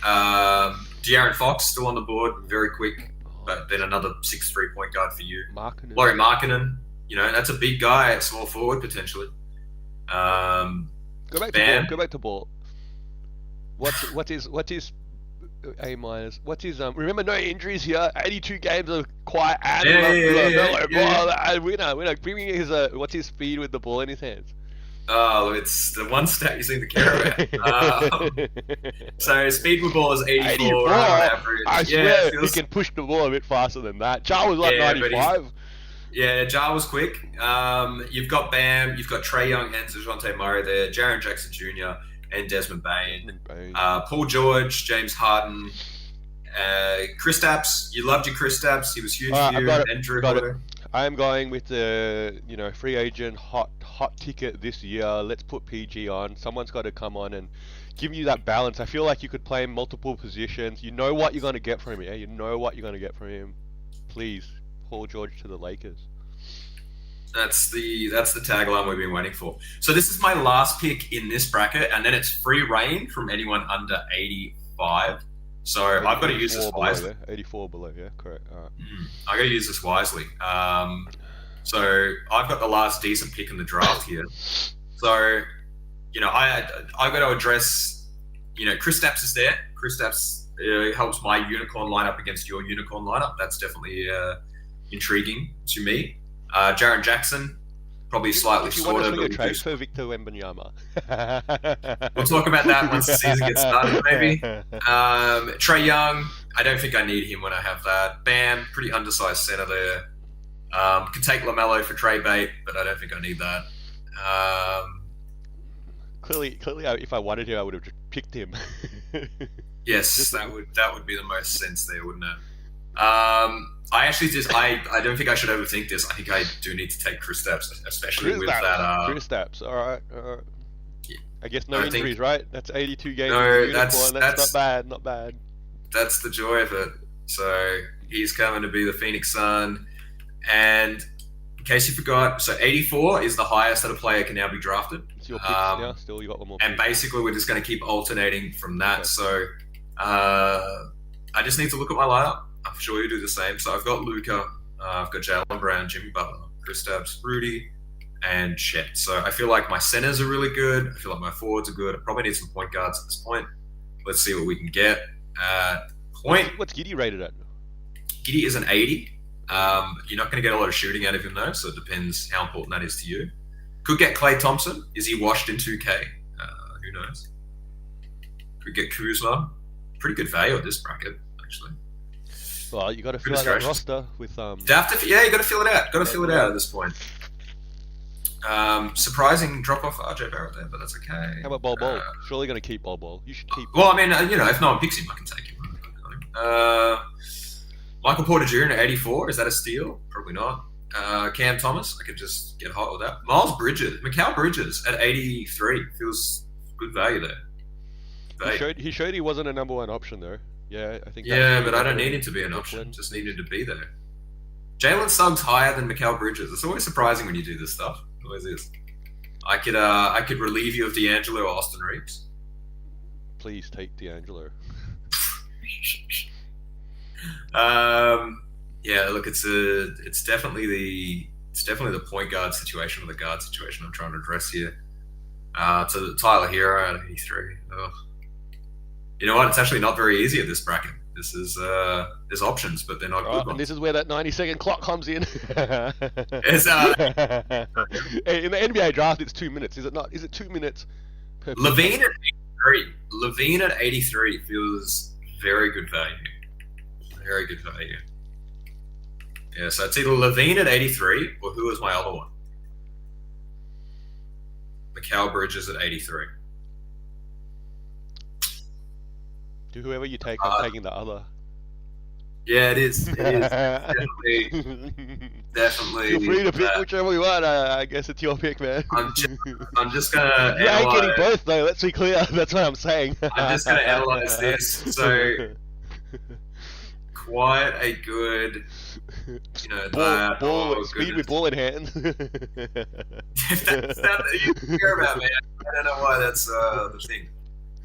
De'Aaron Fox still on the board, very quick, but then another 6'3" point guard for you. Lauri Markkanen, that's a big guy at small forward potentially. Go back to ball. What is A-? What's his remember, no injuries here. 82 games of quiet winner. Bringing his what's his speed with the ball in his hands? Oh, it's the one stat you seem to care about. So speed with ball is 84 on average. I swear he can push the ball a bit faster than that. Ja was like 95. Yeah, Ja was quick. You've got Bam, you've got Trae Young and DeJounte Murray there, Jaren Jackson Jr. and Desmond Bane. Paul George, James Harden, Kristaps. You loved your Kristaps. He was huge for you. Andrew Holiday. I am going with the free agent hot ticket this year. Let's put PG on. Someone's got to come on and give you that balance. I feel like you could play in multiple positions. You know what you're going to get from him. Yeah, you know what you're going to get from him. Please, Paul George to the Lakers. That's the tagline we've been waiting for. So this is my last pick in this bracket, and then it's free reign from anyone under 85. So I've got to use this wisely. 84 below, yeah, correct. All right. I got to use this wisely. So I've got the last decent pick in the draft here. So I've got to address. Kristaps is there. Kristaps helps my unicorn lineup against your unicorn lineup. That's definitely intriguing to me. Jaren Jackson, probably slightly shorter. But trade for Victor Wembanyama. We'll talk about that once the season gets started, maybe. Trae Young, I don't think I need him when I have that. Bam, pretty undersized center there. Could take LaMelo for trade bait, but I don't think I need that. Clearly, if I wanted to, I would have just picked him. Yes, that would be the most sense there, wouldn't it? I actually I don't think I should overthink this. I think I do need to take Kristaps, especially with that. Kristaps. All right. Yeah, I guess no I injuries, think, right? That's 82 games no, with the unicorn. That's not bad. Not bad. That's the joy of it. So he's coming to be the Phoenix Sun. And in case you forgot, so 84 is the highest that a player can now be drafted. It's your picks now. Still, you got one more. And basically, we're just going to keep alternating from that. Okay. So I just need to look at my lineup. I'm sure you do the same. So I've got Luka, I've got Jaylen Brown, Jimmy Butler, Kristaps, Rudy, and Chet. So I feel like my centers are really good. I feel like my forwards are good. I probably need some point guards at this point. Let's see what we can get. Point. What's Giddey rated at? Giddey is an 80. You're not going to get a lot of shooting out of him though, so it depends how important that is to you. Could get Klay Thompson. Is he washed in 2K? Who knows? Could get Kuzma. Pretty good value at this bracket, actually. Well, you got to fill out that roster with you got to fill it out. Got to fill it out at this point. Surprising drop off RJ Barrett there, but that's okay. How about Bol? Surely going to keep Bol. You should keep. Well, I mean, if no one picks him, I can take him. Michael Porter Jr. at 84. Is that a steal? Probably not. Cam Thomas. I could just get hot with that. Mikal Bridges at 83 feels good value there. He showed he wasn't a number one option though. Yeah, I think. Yeah, but I don't need him to be an option. Just need him to be there. Jalen Suggs higher than Mikal Bridges. It's always surprising when you do this stuff. It always is. I could relieve you of D'Angelo or Austin Reeves. Please take D'Angelo. Yeah, look, it's definitely the point guard situation or the guard situation I'm trying to address here. So Tyler Hero at 83. Ugh. You know what? It's actually not very easy at this bracket. This is there's options, but they're not good ones. And this is where that 90-second clock comes in. It's, in the NBA draft, it's 2 minutes. Is it not? Is it 2 minutes per Levine at 83. Levine at 83 feels very good value. Very good value. Yeah, so it's either Levine at 83 or who was my other one? Mikal Bridges at 83. To whoever you take, I'm taking the other. Yeah, it is. Definitely. Feel free to pick whichever you want. I guess it's your pick, man. I'm just gonna. You ain't getting both, though. Let's be clear. That's what I'm saying. I'm just gonna analyze this. So, quite a good, speed with ball in hand. That's not that you care about, man. I don't know why that's the thing.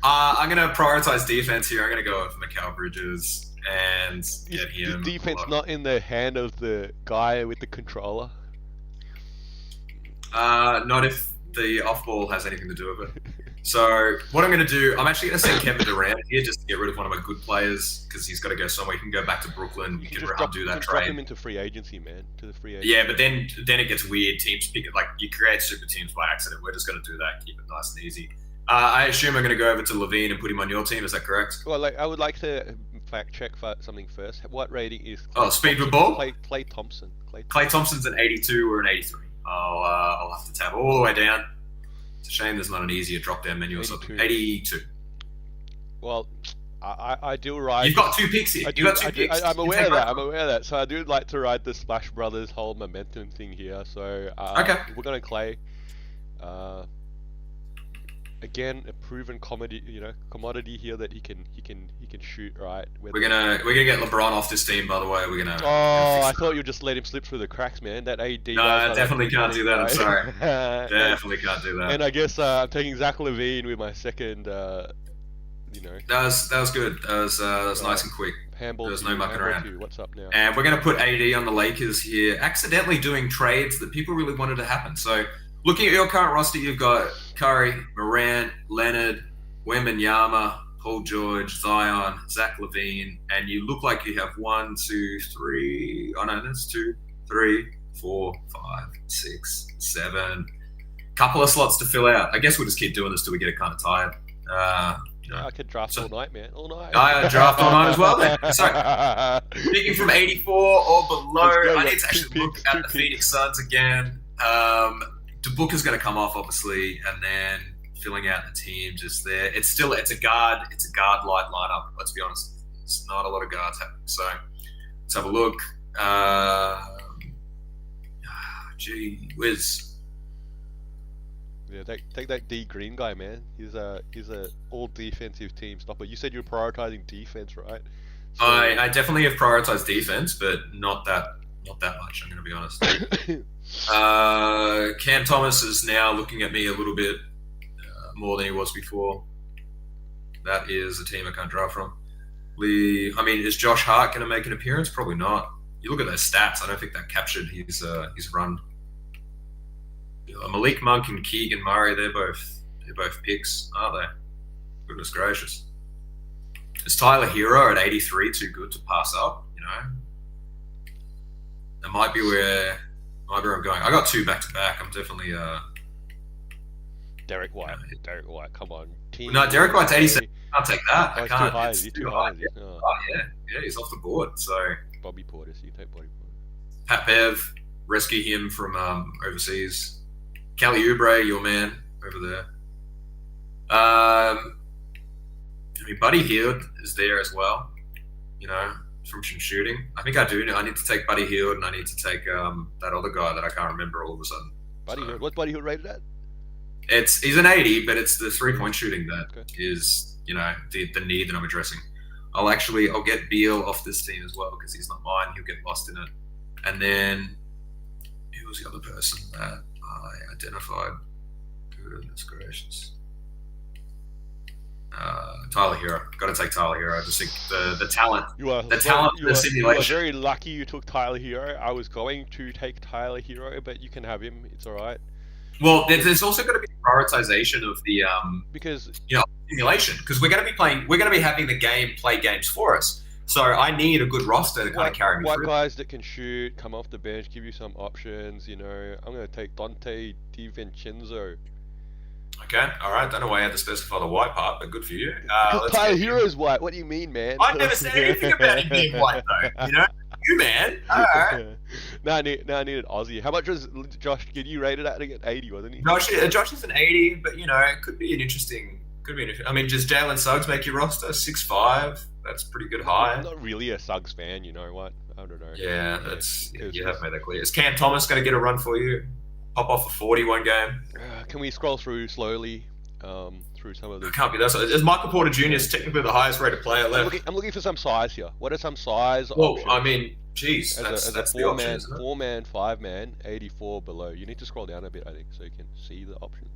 I'm going to prioritize defense here. I'm going to go with Mikal Bridges and get him. Is defense not in the hand of the guy with the controller? Not if the off-ball has anything to do with it. So what I'm going to do, I'm actually going to send Kevin Durant here just to get rid of one of my good players because he's got to go somewhere. He can go back to Brooklyn. We can do that trade. Drop him into free agency, man. To the free agency. Yeah, but then it gets weird. Teams pick it, like you create super teams by accident. We're just going to do that. Keep it nice and easy. I assume I'm going to go over to Levine and put him on your team. Is that correct? Well, I would like to fact check for something first. What rating is? Speed with ball. Klay Thompson. Klay Thompson's an 82 or an 83. I'll have to tab all the way down. It's a shame there's not an easier drop-down menu or something. 82. Well, I do ride. You've got two picks here. I'm aware of that. I'm aware of that. So I do like to ride the Splash Brothers whole momentum thing here. So okay, we're gonna Klay. Again, a proven commodity here that he can shoot right. We're gonna get LeBron off this team. By the way, we're gonna. I thought you just let him slip through the cracks, man. That AD. No, I definitely can't do that. I'm sorry. Definitely can't do that. And I guess I'm taking Zach LaVine with my second. That was good. That was nice and quick. Handball. There was no mucking around. What's up now? And we're gonna put AD on the Lakers here, accidentally doing trades that people really wanted to happen. So. Looking at your current roster, you've got Curry, Morant, Leonard, Wembanyama, Paul George, Zion, Zach LaVine, and you look like you have 1, 2, 3. Oh no, that's 2, 3, 4, 5, 6, 7. Couple of slots to fill out. I guess we'll just keep doing this till we get it kind of tired. I could draft all night, man. All night. I draft all night as well, then. So, picking from 84 or below. I need to actually look at the Phoenix Suns again. Booker's going to come off, obviously, and then filling out the team just there. It's a guard light lineup. Let's be honest, it's not a lot of guards happening. So Let's have a look. Gee whiz. Yeah, take that D Green guy, man. He's a all defensive team stopper. You said you're prioritizing defense, right? So... I definitely have prioritized defense, but not that much. I'm going to be honest. Cam Thomas is now looking at me a little bit more than he was before. That is a team I can't draw from. Is Josh Hart going to make an appearance? Probably not. You look at those stats. I don't think that captured his run. Malik Monk and Keegan Murray, they're both picks, aren't they? Goodness gracious. Is Tyler Hero at 83 too good to pass up? That might be where I'm going. I got 2 back to back. I'm definitely Derek White. Derek White, come on. No, Derek White's 87. I can't take that. Oh, I can't. Too high. He's too high. Oh yeah, he's off the board. So Bobby Portis, you take Bobby Portis. Pat Bev, rescue him from overseas. Kelly Oubre, your man over there. Buddy Hield is there as well. From shooting. I think I do. I need to take Buddy Hield, and I need to take that other guy that I can't remember all of a sudden. Buddy Hield. What's Buddy Hield rated at? He's an 80, but it's the 3-point shooting that is the need that I'm addressing. I'll get Beal off this team as well because he's not mine. He'll get lost in it. And then who was the other person that I identified? Goodness gracious. Tyler Hero. Got to take Tyler Hero. I just think the talent, the simulation. You are very lucky you took Tyler Hero. I was going to take Tyler Hero, but you can have him. It's all right. Well, there's also got to be prioritization of the because simulation because we're going to be having the game play games for us. So I need a good roster to kind of carry me through. Guys that can shoot, come off the bench, give you some options. I'm going to take Dante DiVincenzo. Okay, all right. Don't know why I had to specify the white part, but good for you. Tyler Hero's white. What do you mean, man? I never said anything about him being white, though. You man. All right. No, I needed Aussie. How much was Josh Giddey rated at? I think at 80, wasn't he? Josh is an 80, but it could be an interesting. Does Jalen Suggs make your roster? 6'5". That's pretty good high. I'm not really a Suggs fan. You know what? I don't know. Yeah, you have made that clear. Is Cam Thomas going to get a run for you? Pop off a 41 game. Can we scroll through slowly through some of the? It can't be that. Is Michael Porter Jr. is technically the highest rated player left? I'm looking for some size here. What are some size options? As that's a the option. 4-man, 5-man, 84 below. You need to scroll down a bit, I think, so you can see the options.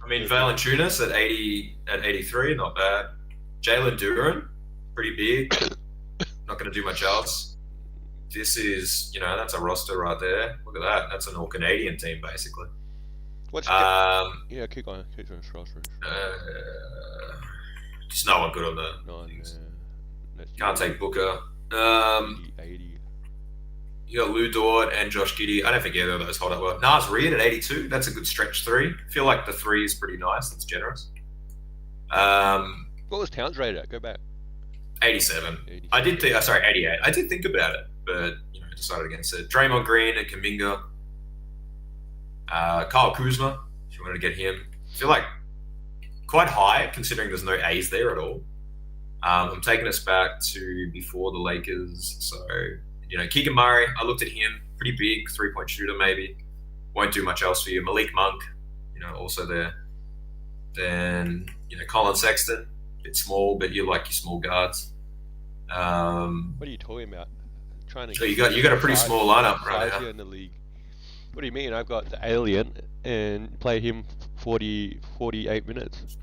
Valanciunas at 83, not bad. Jalen Duren, pretty big. Not going to do much else. This is, that's a roster right there. Look at that. That's an all-Canadian team, basically. Keep going. Scroll through. Just no one good on the things. Can't take Booker. 80. You got Lou Dort and Josh Giddey. I don't think either of those hold up well. Nas Reed at 82. That's a good stretch 3. I feel like the 3 is pretty nice. That's generous. What was Towns rated at? Go back. 87. 88. I did think about it, but decided against it. Draymond Green and Kuminga. Kyle Kuzma, if you wanted to get him. I feel like quite high considering there's no A's there at all. I'm taking us back to before the Lakers. So, Keegan Murray, I looked at him. Pretty big, 3-point shooter maybe. Won't do much else for you. Malik Monk, also there. Then, Colin Sexton. Bit small, but you like your small guards. What are you talking about? So you got a pretty small lineup right now in the league. What do you mean? I've got the alien and play him 48 minutes.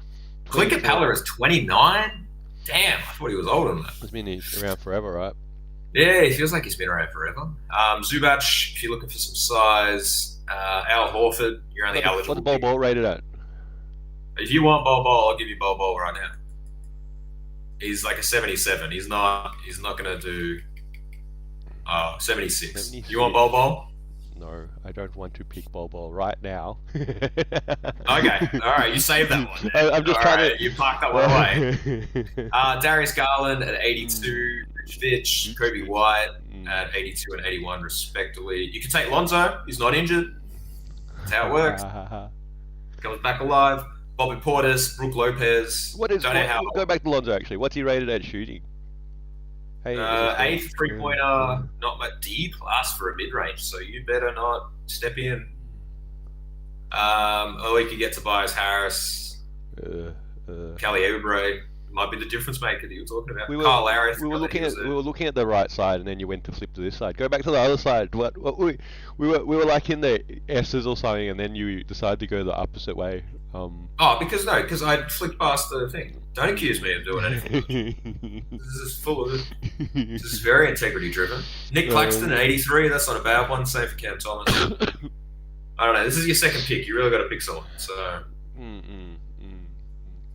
Clint Capella is 29. Damn, I thought he was older than that. He's been around forever, right? Yeah, he feels like he's been around forever. Zubac, if you're looking for some size. Al Horford, you're only eligible. What's Bol rated at? If you want Bol, I'll give you Bol right now. He's like a 77. He's not going to do 76. 76. You want Bol? No, I don't want to pick Bol right now. Okay, all right, you saved that one. I'm just trying to. You parked that one away. Darius Garland at 82, Rich Fitch, Kobe White at 82 and 81 respectively. You can take Lonzo. He's not injured. That's how it works. Comes back alive. Bobby Portis, Brook Lopez. Go back to Lonzo actually. What's he rated at shooting? Hey, Eighth three-pointer, not much D plus for a mid-range, so you better not step in. Or we could get Tobias Harris, Kelly Oubre might be the difference maker that you were talking about. Kyle Lowry. We were looking at the right side, and then you went to flip to this side. Go back to the other side. What we were like in the S's or something, and then you decided to go the opposite way. Because I flicked past the thing. Don't accuse me of doing anything. This is very integrity driven. Nick Claxton at 83. That's not a bad one. Same for Cam Thomas. I don't know. This is your second pick. You really got to pick someone. So.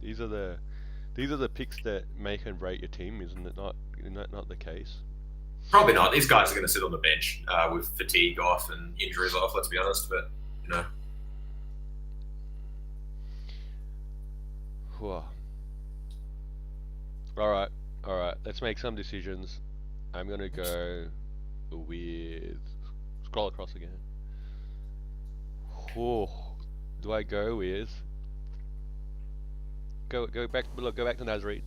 These are the picks that make and break your team, isn't it? Isn't that not the case? Probably not. These guys are going to sit on the bench with fatigue off and injuries off. Let's be honest, but you know. Whoa. All right. Let's make some decisions. I'm gonna go with scroll across again. Whoa. Do I go with? Go back. Look, go back to Nasreed.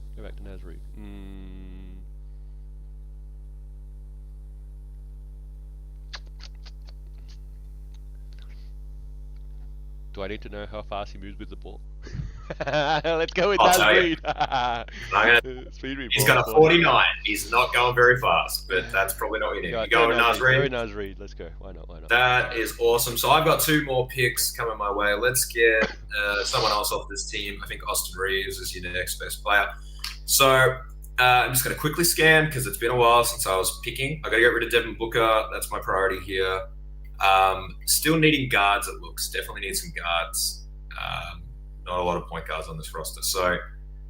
Do I need to know how fast he moves with the ball? Let's go with Nasreed. He's got a 49. He's not going very fast, but that's probably not what you need. You go with Nasreed. Nasreed. Let's go. Why not? That is awesome. So I've got two more picks coming my way. Let's get someone else off this team. I think Austin Reeves is your next best player. So I'm just going to quickly scan because it's been a while since I was picking. I got to get rid of Devin Booker. That's my priority here. Still needing guards, it looks. Definitely need some guards. Not a lot of point guards on this roster. So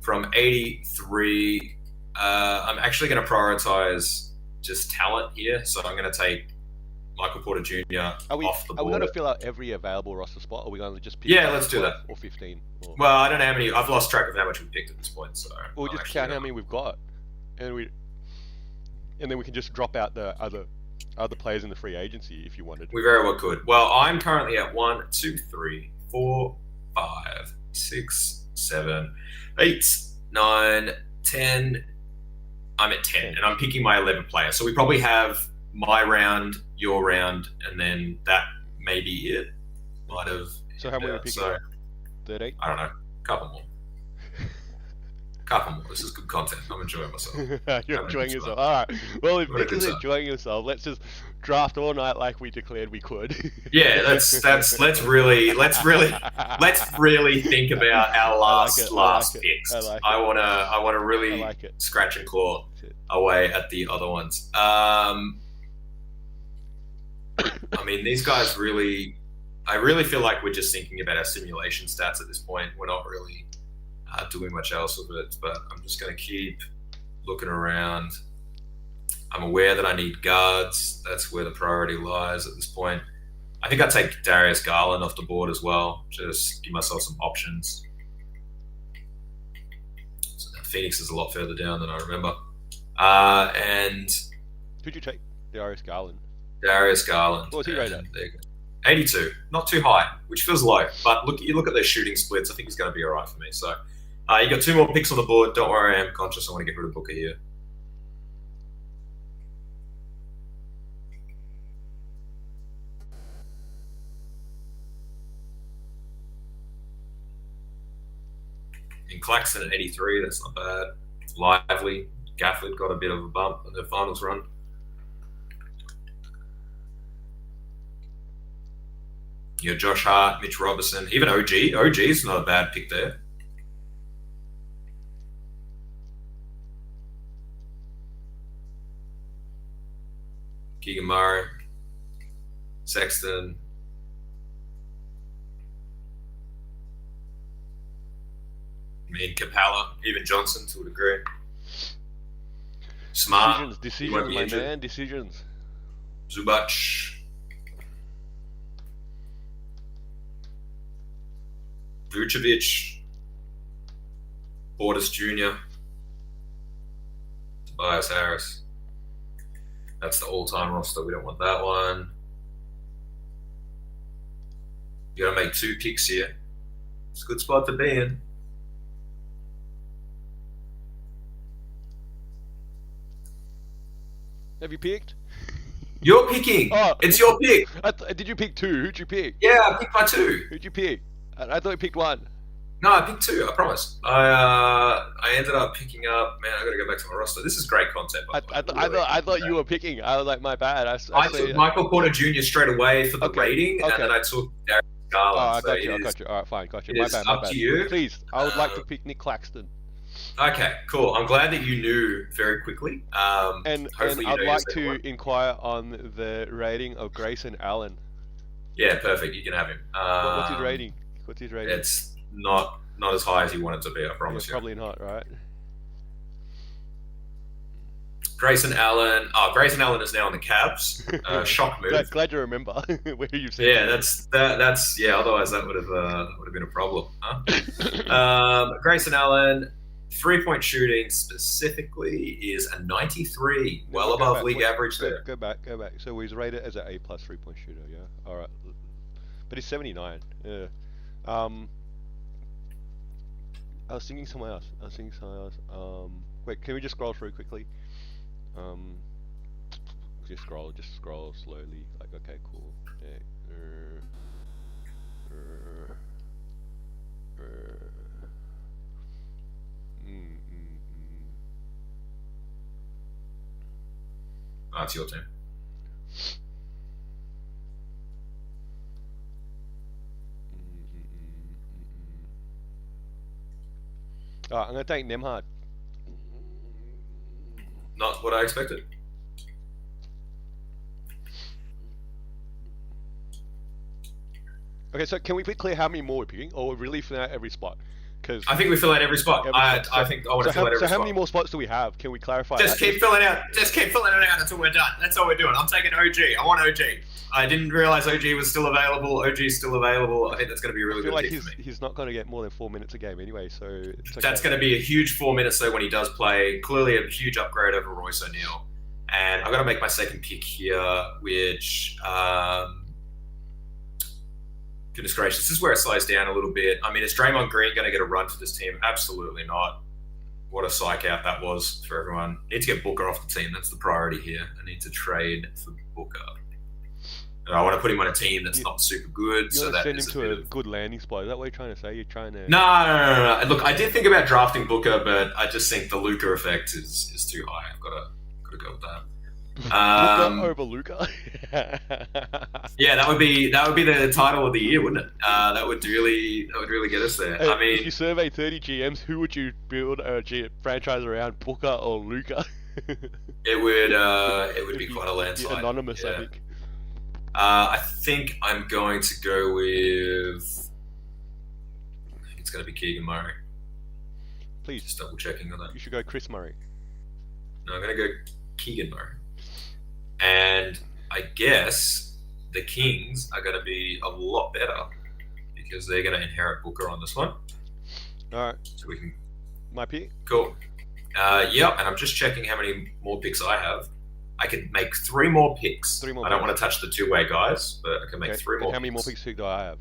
from 83, I'm actually going to prioritize just talent here. So I'm going to take Michael Porter Jr. off the board. Are we going to fill out every available roster spot, or are we going to just pick? Yeah, let's do that. Or 15. Well, I don't know how many. I've lost track of how much we picked at this point. So we'll just count how many we've got, and then we can just drop out the other players in the free agency if you wanted. We very well could. Well, I'm currently at 1, 2, 3, 4, 5, 6, 7, 8, 9, 10. I'm at 10, and I'm picking my 11 player. So we probably have my round, your round, and then that may be it. Might have. So how many are we picking? 30? I don't know. Couple more. This is good content. I'm enjoying myself. You're enjoying yourself. All right. Well, if Nick is enjoying himself, let's just draft all night like we declared we could. Yeah, let's really think about our last picks. I wanna really scratch and claw away at the other ones. I mean, these guys really. I really feel like we're just thinking about our simulation stats at this point. We're not really doing much else with it, but I'm just going to keep looking around. I'm aware that I need guards. That's where the priority lies at this point. I think I'd take Darius Garland off the board as well. Just give myself some options. So Phoenix is a lot further down than I remember. And who'd you take? Darius Garland. What was he rated at? 82. Not too high, which feels low. But you look at their shooting splits, I think he's going to be all right for me. So you got 2 more picks on the board. Don't worry, I am conscious. I want to get rid of Booker here. In Claxton at 83, that's not bad. Lively. Gafford got a bit of a bump in the finals run. You got Josh Hart, Mitch Robertson, even OG. OG's not a bad pick there. Keegan Murray, Sexton. I mean, Capella, even Johnson to a degree. Smart. Decisions, my man. Decisions. Zubac. Vucevic. Portis Jr. Tobias Harris. That's the all-time roster. We don't want that one. You got to make 2 picks here. It's a good spot to be in. Have you picked? You're picking. Oh, It's your pick. Did you pick 2? Who'd you pick? Yeah, I picked my 2. Who'd you pick? I thought you picked 1. No, I picked 2. I promise. I ended up picking up. Man, I got to go back to my roster. This is great content. By the way. I thought you were picking. I was like, my bad. I took Michael Porter Jr. straight away for the rating, and then I took Darius Garland. Oh, I so got you. All right, fine, got you. It My is bad. up to you. Please, I would like to pick Nick Claxton. Okay, cool. I'm glad that you knew very quickly. And I'd like to inquire on the rating of Grayson Allen. Yeah, perfect. You can have him. What's his rating? It's not as high as you want it to be, I promise you. Probably not, right? Grayson Allen. Oh, Grayson Allen is now on the Cavs. Shock move. Glad you remember where you've seen. Yeah, that's yeah. Otherwise, that would have been a problem. Huh? Grayson Allen, 3-point shooting specifically is a 93, well above league average there. Go back. So he's rated as an A+ 3-point shooter. Yeah. All right. But he's 79. Yeah. I was thinking someone else. Wait, can we just scroll through quickly? Just scroll slowly. Like, okay, cool. Yeah. That's your turn. I'm gonna take Nemhard. Not what I expected. Okay, so can we be clear how many more we're picking, or we're really filling out every spot? Because I think we fill out every spot. I think I want to fill out every spot. So how many more spots do we have? Can we clarify? Just keep filling out. Just keep filling it out until we're done. That's all we're doing. I'm taking OG. I want OG. I didn't realize OG was still available. OG's still available. I think that's going to be a really good pick for me. He's not going to get more than 4 minutes a game anyway, so it's okay. That's going to be a huge 4 minutes though when he does play. Clearly a huge upgrade over Royce O'Neal. And I've got to make my second pick here, which goodness gracious, this is where it slows down a little bit. I mean, is Draymond Green going to get a run for this team? Absolutely not. What a psych out that was for everyone. I need to get Booker off the team. That's the priority here. I need to trade for Booker. And I want to put him on a team that's not super good. You want to send him to a good landing spot. Is that what you're trying to say? You're trying to... No. Look, I did think about drafting Booker, but I just think the Luka effect is too high. I've got to go with that. Luka over Luka. Yeah, that would be the title of the year, wouldn't it? That would really get us there. Hey, I mean, if you survey 30 GMs, who would you build a franchise around, Booker or Luka? it would be quite a landslide. Anonymous, yeah. I think. I think I'm going to go with. It's going to be Keegan Murray. Please. Just double checking on that. You should go Chris Murray. No, I'm going to go Keegan Murray. And I guess the Kings are going to be a lot better because they're going to inherit Booker on this one. All right. So we can. My pick? Cool. Yep, and I'm just checking how many more picks I have. I can make 3 more picks. I don't want to touch the two-way guys, but I can make 3 more. How many more picks do I have?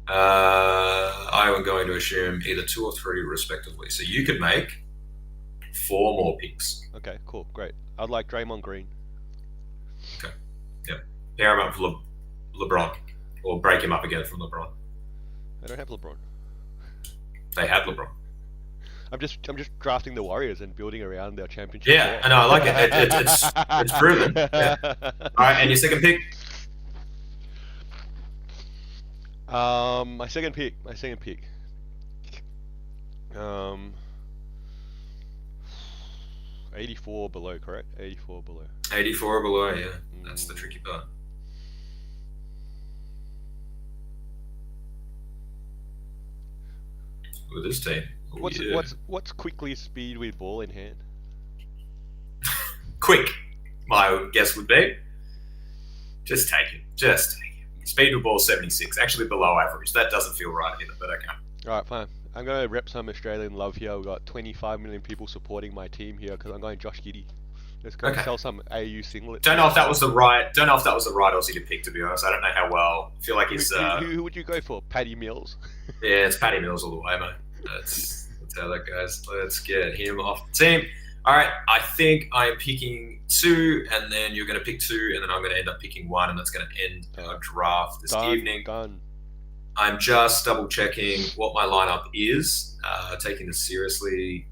I am going to assume either 2 or 3, respectively. So you could make 4 more picks. Okay, cool, great. I'd like Draymond Green. Okay. Yep. Pair him up for LeBron, or break him up again from LeBron. I don't have LeBron. They have LeBron. I'm just drafting the Warriors and building around their championship. Yeah, I know. I like it. It's proven. Yeah. All right, and your second pick? My second pick. 84 below, correct? 84 below. 84 below, yeah. That's the tricky part. With this team. What's quickly speed with ball in hand? Quick, my guess would be. Just take it. Speed with ball 76, actually below average. That doesn't feel right either, but okay. Alright, fine. I'm going to rep some Australian love here. We've got 25 million people supporting my team here because I'm going Josh Giddey. Let's go sell some AU singlets. Don't know if that was the right Aussie to pick, to be honest. I don't know how well. I feel like he's... Who would you go for? Paddy Mills? Yeah, it's Paddy Mills all the way, mate. That's how that goes. Let's get him off the team. All right, I think I'm picking 2, and then you're going to pick 2, and then I'm going to end up picking 1, and that's going to end our draft this evening. Done. I'm just double checking what my lineup is, taking this seriously.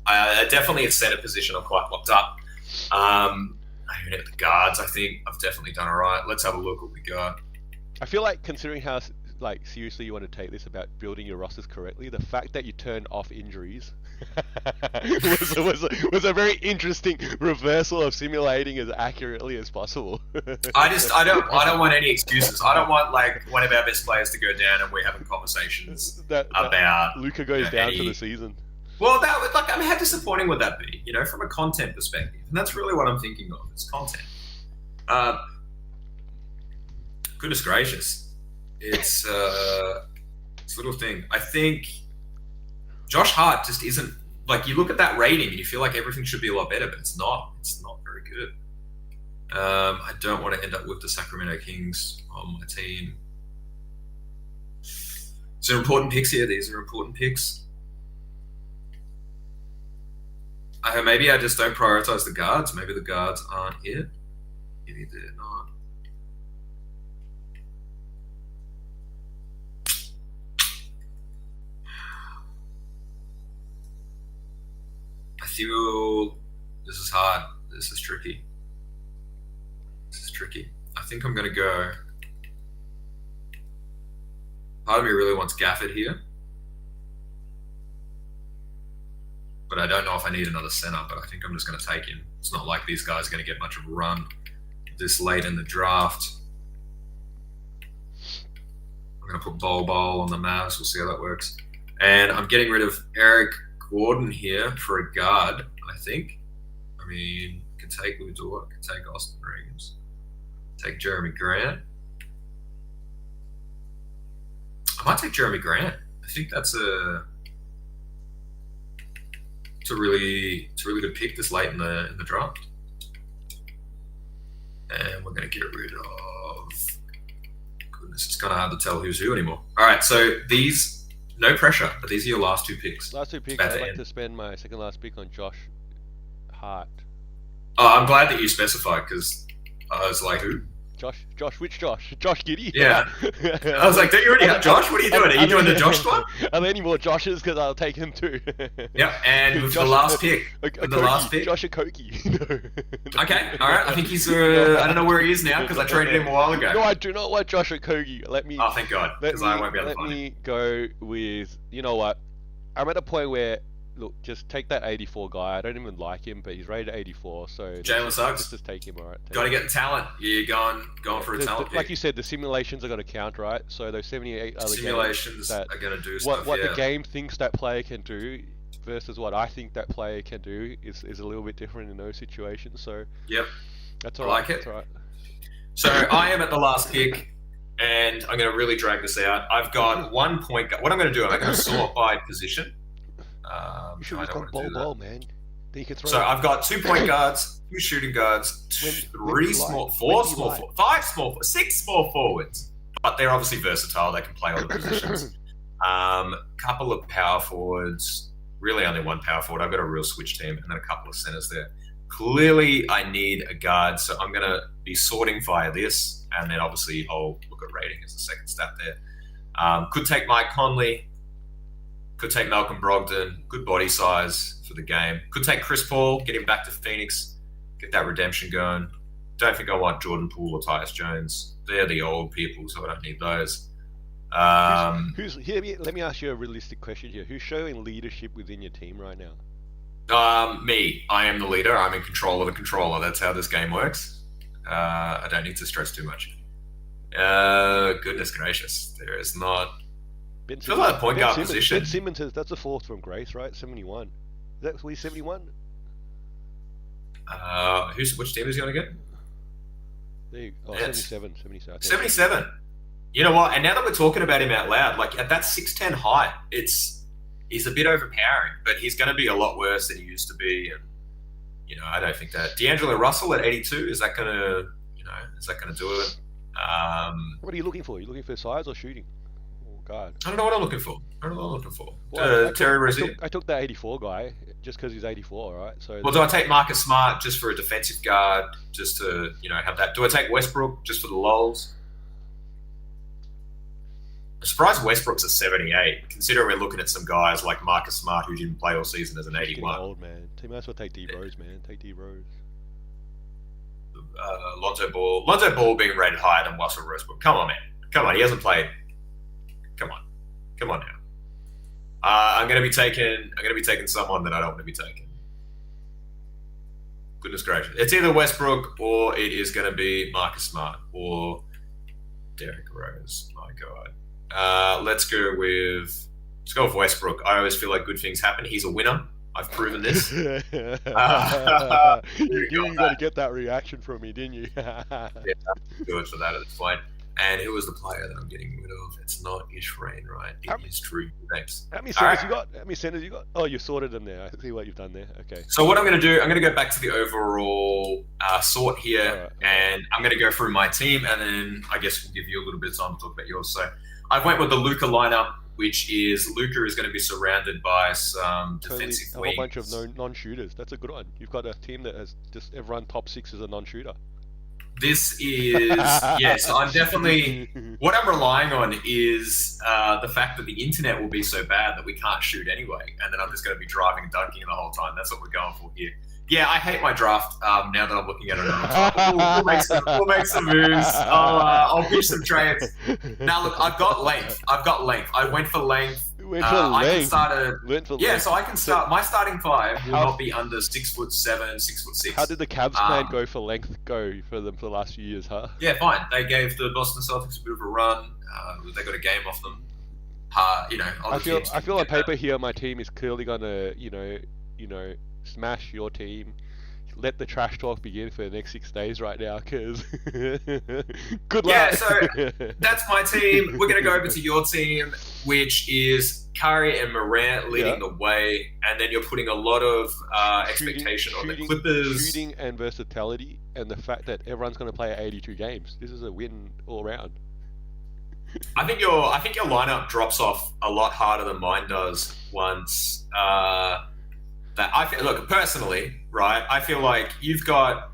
Definitely at center position, I'm quite locked up. Even at the guards, I think I've definitely done all right. Let's have a look what we got. I feel like, considering how seriously you want to take this about building your rosters correctly, the fact that you turned off injuries was a very interesting reversal of simulating as accurately as possible. I don't want any excuses. I don't want like one of our best players to go down and we're having conversations about Luka goes down for the season. Well, that would how disappointing would that be? From a content perspective, and that's really what I'm thinking of. It's content. Goodness gracious, it's a little thing. I think Josh Hart just isn't you look at that rating and you feel like everything should be a lot better, but it's not. It's not very good. I don't want to end up with the Sacramento Kings on my team. So important picks here. These are important picks. Maybe I just don't prioritize the guards. Maybe the guards aren't here. Maybe they're not. I feel this is hard. This is tricky. I think I'm going to go. Part of me really wants Gafford here. But I don't know if I need another center, but I think I'm just going to take him. It's not like these guys are going to get much of a run this late in the draft. I'm going to put Bol on the Mavs. We'll see how that works. And I'm getting rid of Eric Gordon here for a guard, I think. I mean, can take Lou Dort, can take Austin Reeves, take Jeremy Grant. I might take Jeremy Grant. I think it's a really good pick this late in the draft. And we're going to get rid of... Goodness, it's kind of hard to tell who's who anymore. All right, so these... No pressure, but these are your last 2 picks. Last 2 picks, I'd like to spend my second last pick on Josh Hart. Oh, I'm glad that you specified, because I was like, who? Which Josh? Josh Giddey? Yeah. I was like, don't you already have Josh? What are you doing? Are you doing the Josh squad? Are there any more Joshes? Because I'll take him too. Yep, and with the last pick. Josh Okogie. Okay, all right. I think he's, I don't know where he is now, because I traded him a while ago. No, I do not want Josh Okogie. Oh, thank God, because I won't be able to find him. Let me go with, you know what? I'm at a point where, look, just take that 84 guy. I don't even like him, but he's rated 84, so Jalen Suggs. Let's just take him, alright. Got to get the talent. You're going for a talent pick. Like you said, the simulations are going to count, right? So those 78 other simulations are going to do stuff. What the game thinks that player can do versus what I think that player can do is a little bit different in those situations. So yep, that's all right. I like it. That's all right. So I am at the last pick, and I'm going to really drag this out. I've got 1 point guard. What I'm going to do, I'm going to sort by position. You should have gone ball, man. Then you can throw. So I've got 2 point guards, 2 shooting guards, 4 small, 5 small, 6 small forwards. But they're obviously versatile. They can play all the positions. Couple of power forwards. Really, only 1 power forward. I've got a real switch team, and then a couple of centers there. Clearly, I need a guard, so I'm going to be sorting via this, and then obviously I'll look at rating as the second stat there. Could take Mike Conley. Could take Malcolm Brogdon, good body size for the game. Could take Chris Paul, get him back to Phoenix, get that redemption going. Don't think I want Jordan Poole or Tyus Jones. They're the old people, so I don't need those. Let me ask you a realistic question here. Who's showing leadership within your team right now? Me. I am the leader. I'm in control of the controller. That's how this game works. I don't need to stress too much. Goodness gracious. There is not... Ben Feels like a point guard position. Ben Simmons says that's a 4th from Grace, right? 71. Is that 71? Which team is he going to get? There you go. 77. 77. You know what? And now that we're talking about him out loud, like at that 6'10" height, he's a bit overpowering, but he's going to be a lot worse than he used to be. And I don't think that D'Angelo Russell at 82 is that going to do it? What are you looking for? Are you looking for size or shooting? God. I don't know what I'm looking for. I don't know what I'm looking for. Well, Terry Rozier. I took that 84 guy just because he's 84, right? So. Well, do I take Marcus Smart just for a defensive guard, just to have that? Do I take Westbrook just for the lols? I'm surprised Westbrook's at 78, considering we're looking at some guys like Marcus Smart who didn't play all season as an 81. Old man. You might as well take D Rose, man. Take D Rose. Lonzo Ball being rated higher than Russell Westbrook. Come on, man. Come on, he hasn't played. Come on now. I'm gonna be taking someone that I don't want to be taking. Goodness gracious. It's either Westbrook or it is gonna be Marcus Smart or Derrick Rose. My God. Let's go with Westbrook. I always feel like good things happen. He's a winner. I've proven this. You got to get that reaction from me, didn't you? Yeah, do it for that at this point. And who was the player that I'm getting rid of? It's not Ishrain, right? It is True. Thanks. How many centers you got? How many centers you got? Oh, you sorted them there. I see what you've done there. Okay. So what I'm going to do, I'm going to go back to the overall sort here, right. And I'm going to go through my team, and then I guess we'll give you a little bit of time to talk about yours. So I went with the Luka lineup, which is Luka is going to be surrounded by some defensive wings. A whole bunch of non-shooters. That's a good one. You've got a team that has just everyone top 6 is a non-shooter. This is, yes, I'm definitely, what I'm relying on is the fact that the internet will be so bad that we can't shoot anyway. And then I'm just going to be driving and dunking the whole time. That's what we're going for here. Yeah, I hate my draft now that I'm looking at it. We'll make some moves. I'll pitch some trades. Now, look, I've got length. I went for length. I can start so I can start. My starting five will not be under 6'7", 6'6". How did the Cavs plan go for length go for them for the last few years, huh? Yeah, fine. They gave the Boston Celtics a bit of a run. They got a game off them. I feel on paper here, my team is clearly gonna, smash your team. Let the trash talk begin for the next 6 days right now, because good luck. Yeah, so that's my team. We're going to go over to your team, which is Curry and Morant leading the way, and then you're putting a lot of expectation on the Clippers. Shooting and versatility, and the fact that everyone's going to play 82 games. This is a win all around. I think your lineup drops off a lot harder than mine does once. Look, personally, right, I feel like you've got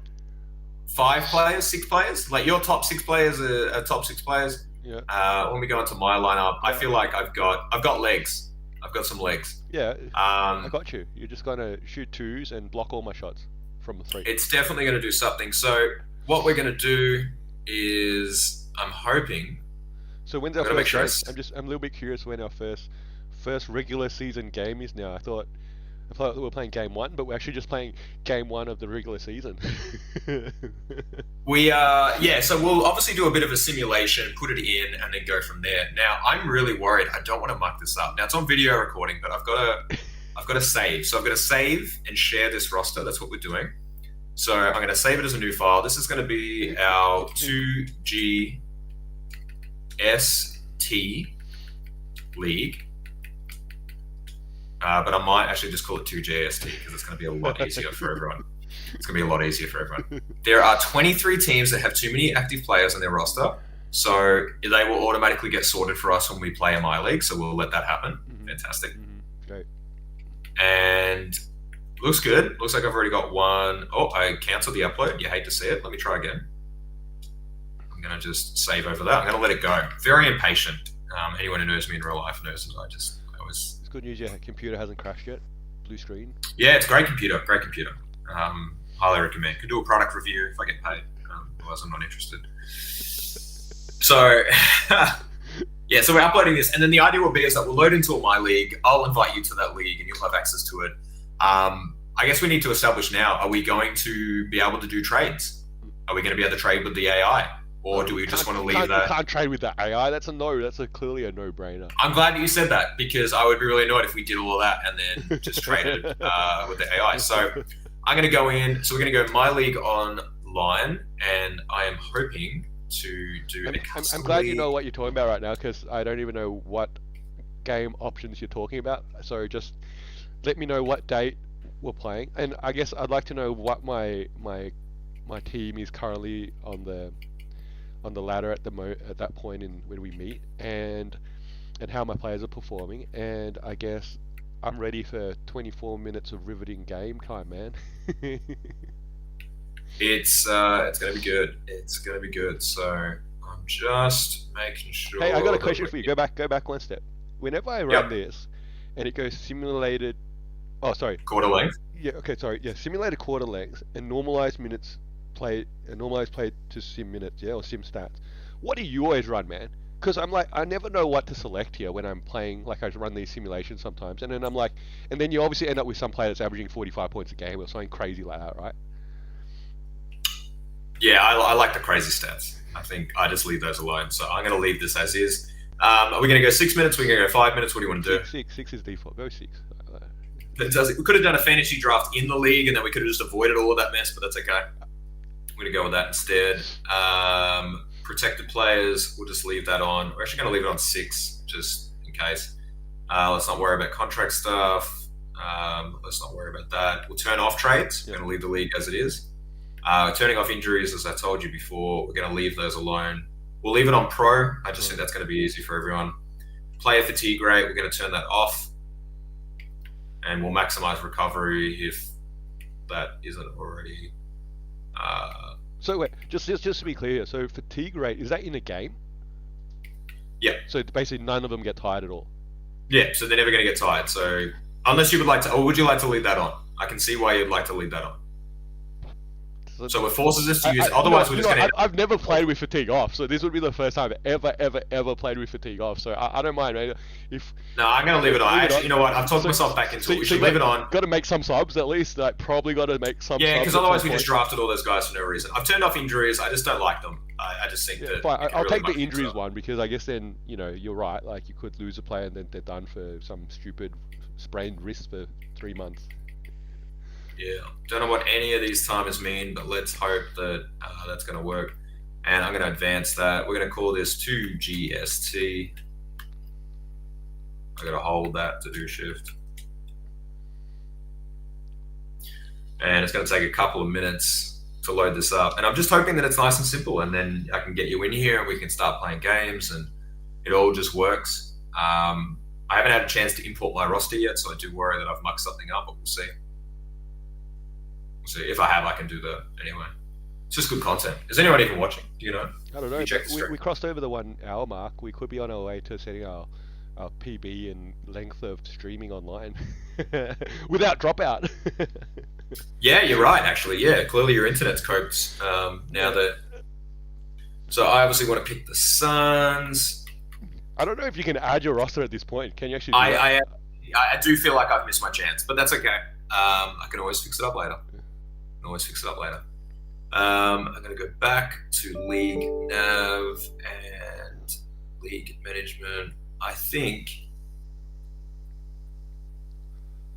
6 players. Like your top 6 players are top 6 players. Yeah. When we go into my lineup, I feel like I've got legs. I've got some legs. Yeah. I got you. You're just gonna shoot 2s and block all my shots from the 3. It's definitely gonna do something. So what we're gonna do is, I'm hoping. So when's our first game? I'm a little bit curious when our first regular season game is now. I thought we were playing game 1, but we're actually just playing game 1 of the regular season. So we'll obviously do a bit of a simulation, put it in, and then go from there. Now, I'm really worried. I don't want to muck this up. Now, it's on video recording, but I've got to save. So I've got to save and share this roster. That's what we're doing. So I'm going to save it as a new file. This is going to be our 2GST league. But I might actually just call it 2JST because it's going to be a lot easier for everyone. There are 23 teams that have too many active players on their roster, so they will automatically get sorted for us when we play in my league, so we'll let that happen. Mm-hmm. Fantastic. Mm-hmm. Great. And looks good. Looks like I've already got one. Oh, I canceled the upload. You hate to see it. Let me try again. I'm going to just save over that. I'm going to let it go. Very impatient. Anyone who knows me in real life knows that I was... Good news, your computer hasn't crashed yet. Blue screen. Yeah, it's a great computer. Highly recommend. Could do a product review if I get paid. Otherwise, I'm not interested. So, so we're uploading this, and then the idea will be is that we'll load into my league. I'll invite you to that league, and you'll have access to it. I guess we need to establish now: are we going to be able to do trades? Are we going to be able to trade with the AI? Or do we just want to leave that? You can't trade with the AI. That's clearly a no-brainer. I'm glad that you said that, because I would be really annoyed if we did all of that and then just traded with the AI. So I'm going to go in. So we're going to go my league online, and I am hoping to do a custom I'm glad league. you know what you're talking about right now, because I don't even know what game options you're talking about. So just let me know what date we're playing, and I guess I'd like to know what my team is currently on the ladder at that point when we meet, and and how my players are performing, and I guess I'm ready for 24 minutes of riveting game time, man. It's gonna be good. It's gonna be good. So I'm just making sure. Hey, I got a that question we're- for you. Go back one step. Whenever I run Yep. this, and it goes simulated. Oh, sorry. Quarter length. Yeah. Okay. Sorry. Yeah. Simulated quarter lengths and normalized minutes played, and normalized played to sim minutes. Yeah, or sim stats. What do you always run, man? Because I'm like, I never know what to select here when I'm playing. Like I run these simulations sometimes, and then I'm like, and then you obviously end up with some player that's averaging 45 points a game or something crazy like that, right? Yeah, I like the crazy stats. I think I just leave those alone. So I'm going to leave this as is. Are we going to go 6 minutes? We're going to go 5 minutes. What do you want to do? Six is default. Go six. We could have done a fantasy draft in the league, and then we could have just avoided all of that mess. But that's okay. We're going to go with that instead. Protected players, we'll just leave that on. We're actually going to leave it on 6, just in case. Let's not worry about contract stuff. Let's not worry about that. We'll turn off trades. We're going to leave the league as it is. Turning off injuries, as I told you before, we're going to leave those alone. We'll leave it on pro. I just think that's going to be easy for everyone. Player fatigue rate, we're going to turn that off. And we'll maximize recovery if that isn't already. So wait, just to be clear, so fatigue rate, is that in a game? Yeah. So basically none of them get tired at all. Yeah, so they're never going to get tired. So unless you would like to, or would you like to leave that on? I can see why you'd like to leave that on. So it forces us to use. Otherwise, we're just going to. I've never played with fatigue off, so this would be the first time I've ever played with fatigue off. So I don't mind, mate. No, I'm going to leave it on. Actually, you know what? I've talked myself back into it. We should leave it on. Got to make some subs at least. Like probably got to make some. Yeah, subs because at otherwise some we just point. drafted all those guys for no reason. I've turned off injuries. I just don't like them. I just think that. Fine. I'll really take the muck things injuries up. one because I guess then you're right. Like you could lose a player and then they're done for some stupid sprained wrist for 3 months. Yeah, don't know what any of these timers mean, but let's hope that that's going to work. And I'm going to advance that. We're going to call this 2GST. I got to hold that to do shift. And it's going to take a couple of minutes to load this up. And I'm just hoping that it's nice and simple, and then I can get you in here and we can start playing games, and it all just works. I haven't had a chance to import my roster yet, so I do worry that I've mucked something up, but we'll see. So if I have, I can do that anyway. It's just good content. Is anyone even watching? Do you know? I don't know. You check the stream. We crossed over the 1 hour mark. We could be on our way to setting our PB and length of streaming online without dropout. Yeah, you're right. Actually, yeah. Clearly, your internet's coped now that. So I obviously want to pick the Suns. I don't know if you can add your roster at this point. Can you actually? Do that? I do feel like I've missed my chance, but that's okay. I can always fix it up later. I'm going to go back to League Nav and League Management. I think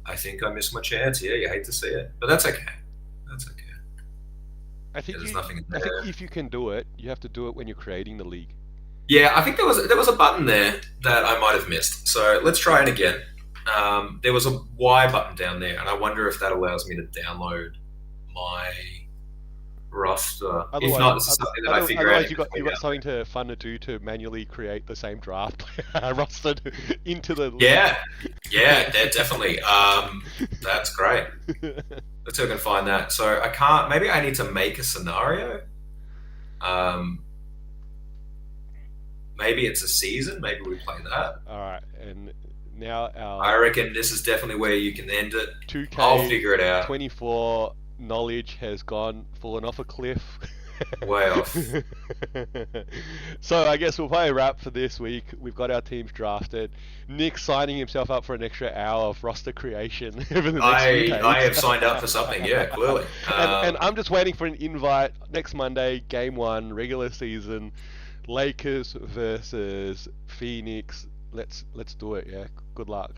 I missed my chance. Yeah, you hate to see it, but that's okay. I think There's nothing in I there. think if you can do it, you have to do it when you're creating the league. Yeah, I think there was a button there that I might have missed. So let's try it again. There was a Y button down there, and I wonder if that allows me to download my roster. If not, this is something that I figure out. Otherwise, you got something fun to do to manually create the same draft roster into the league. Yeah, definitely. That's great. Let's see if I can find that. So I can't. Maybe I need to make a scenario. Maybe it's a season. Maybe we play that. All right, and now I reckon this is definitely where you can end it. 2K. I'll figure it out. 24 knowledge has fallen off a cliff. Way off. So I guess we'll play a wrap for this week. We've got our teams drafted. Nick signing himself up for an extra hour of roster creation over the next few days. I have signed up for something, yeah, clearly. And I'm just waiting for an invite next Monday, game 1, regular season, Lakers versus Phoenix. Let's do it, yeah. Good luck.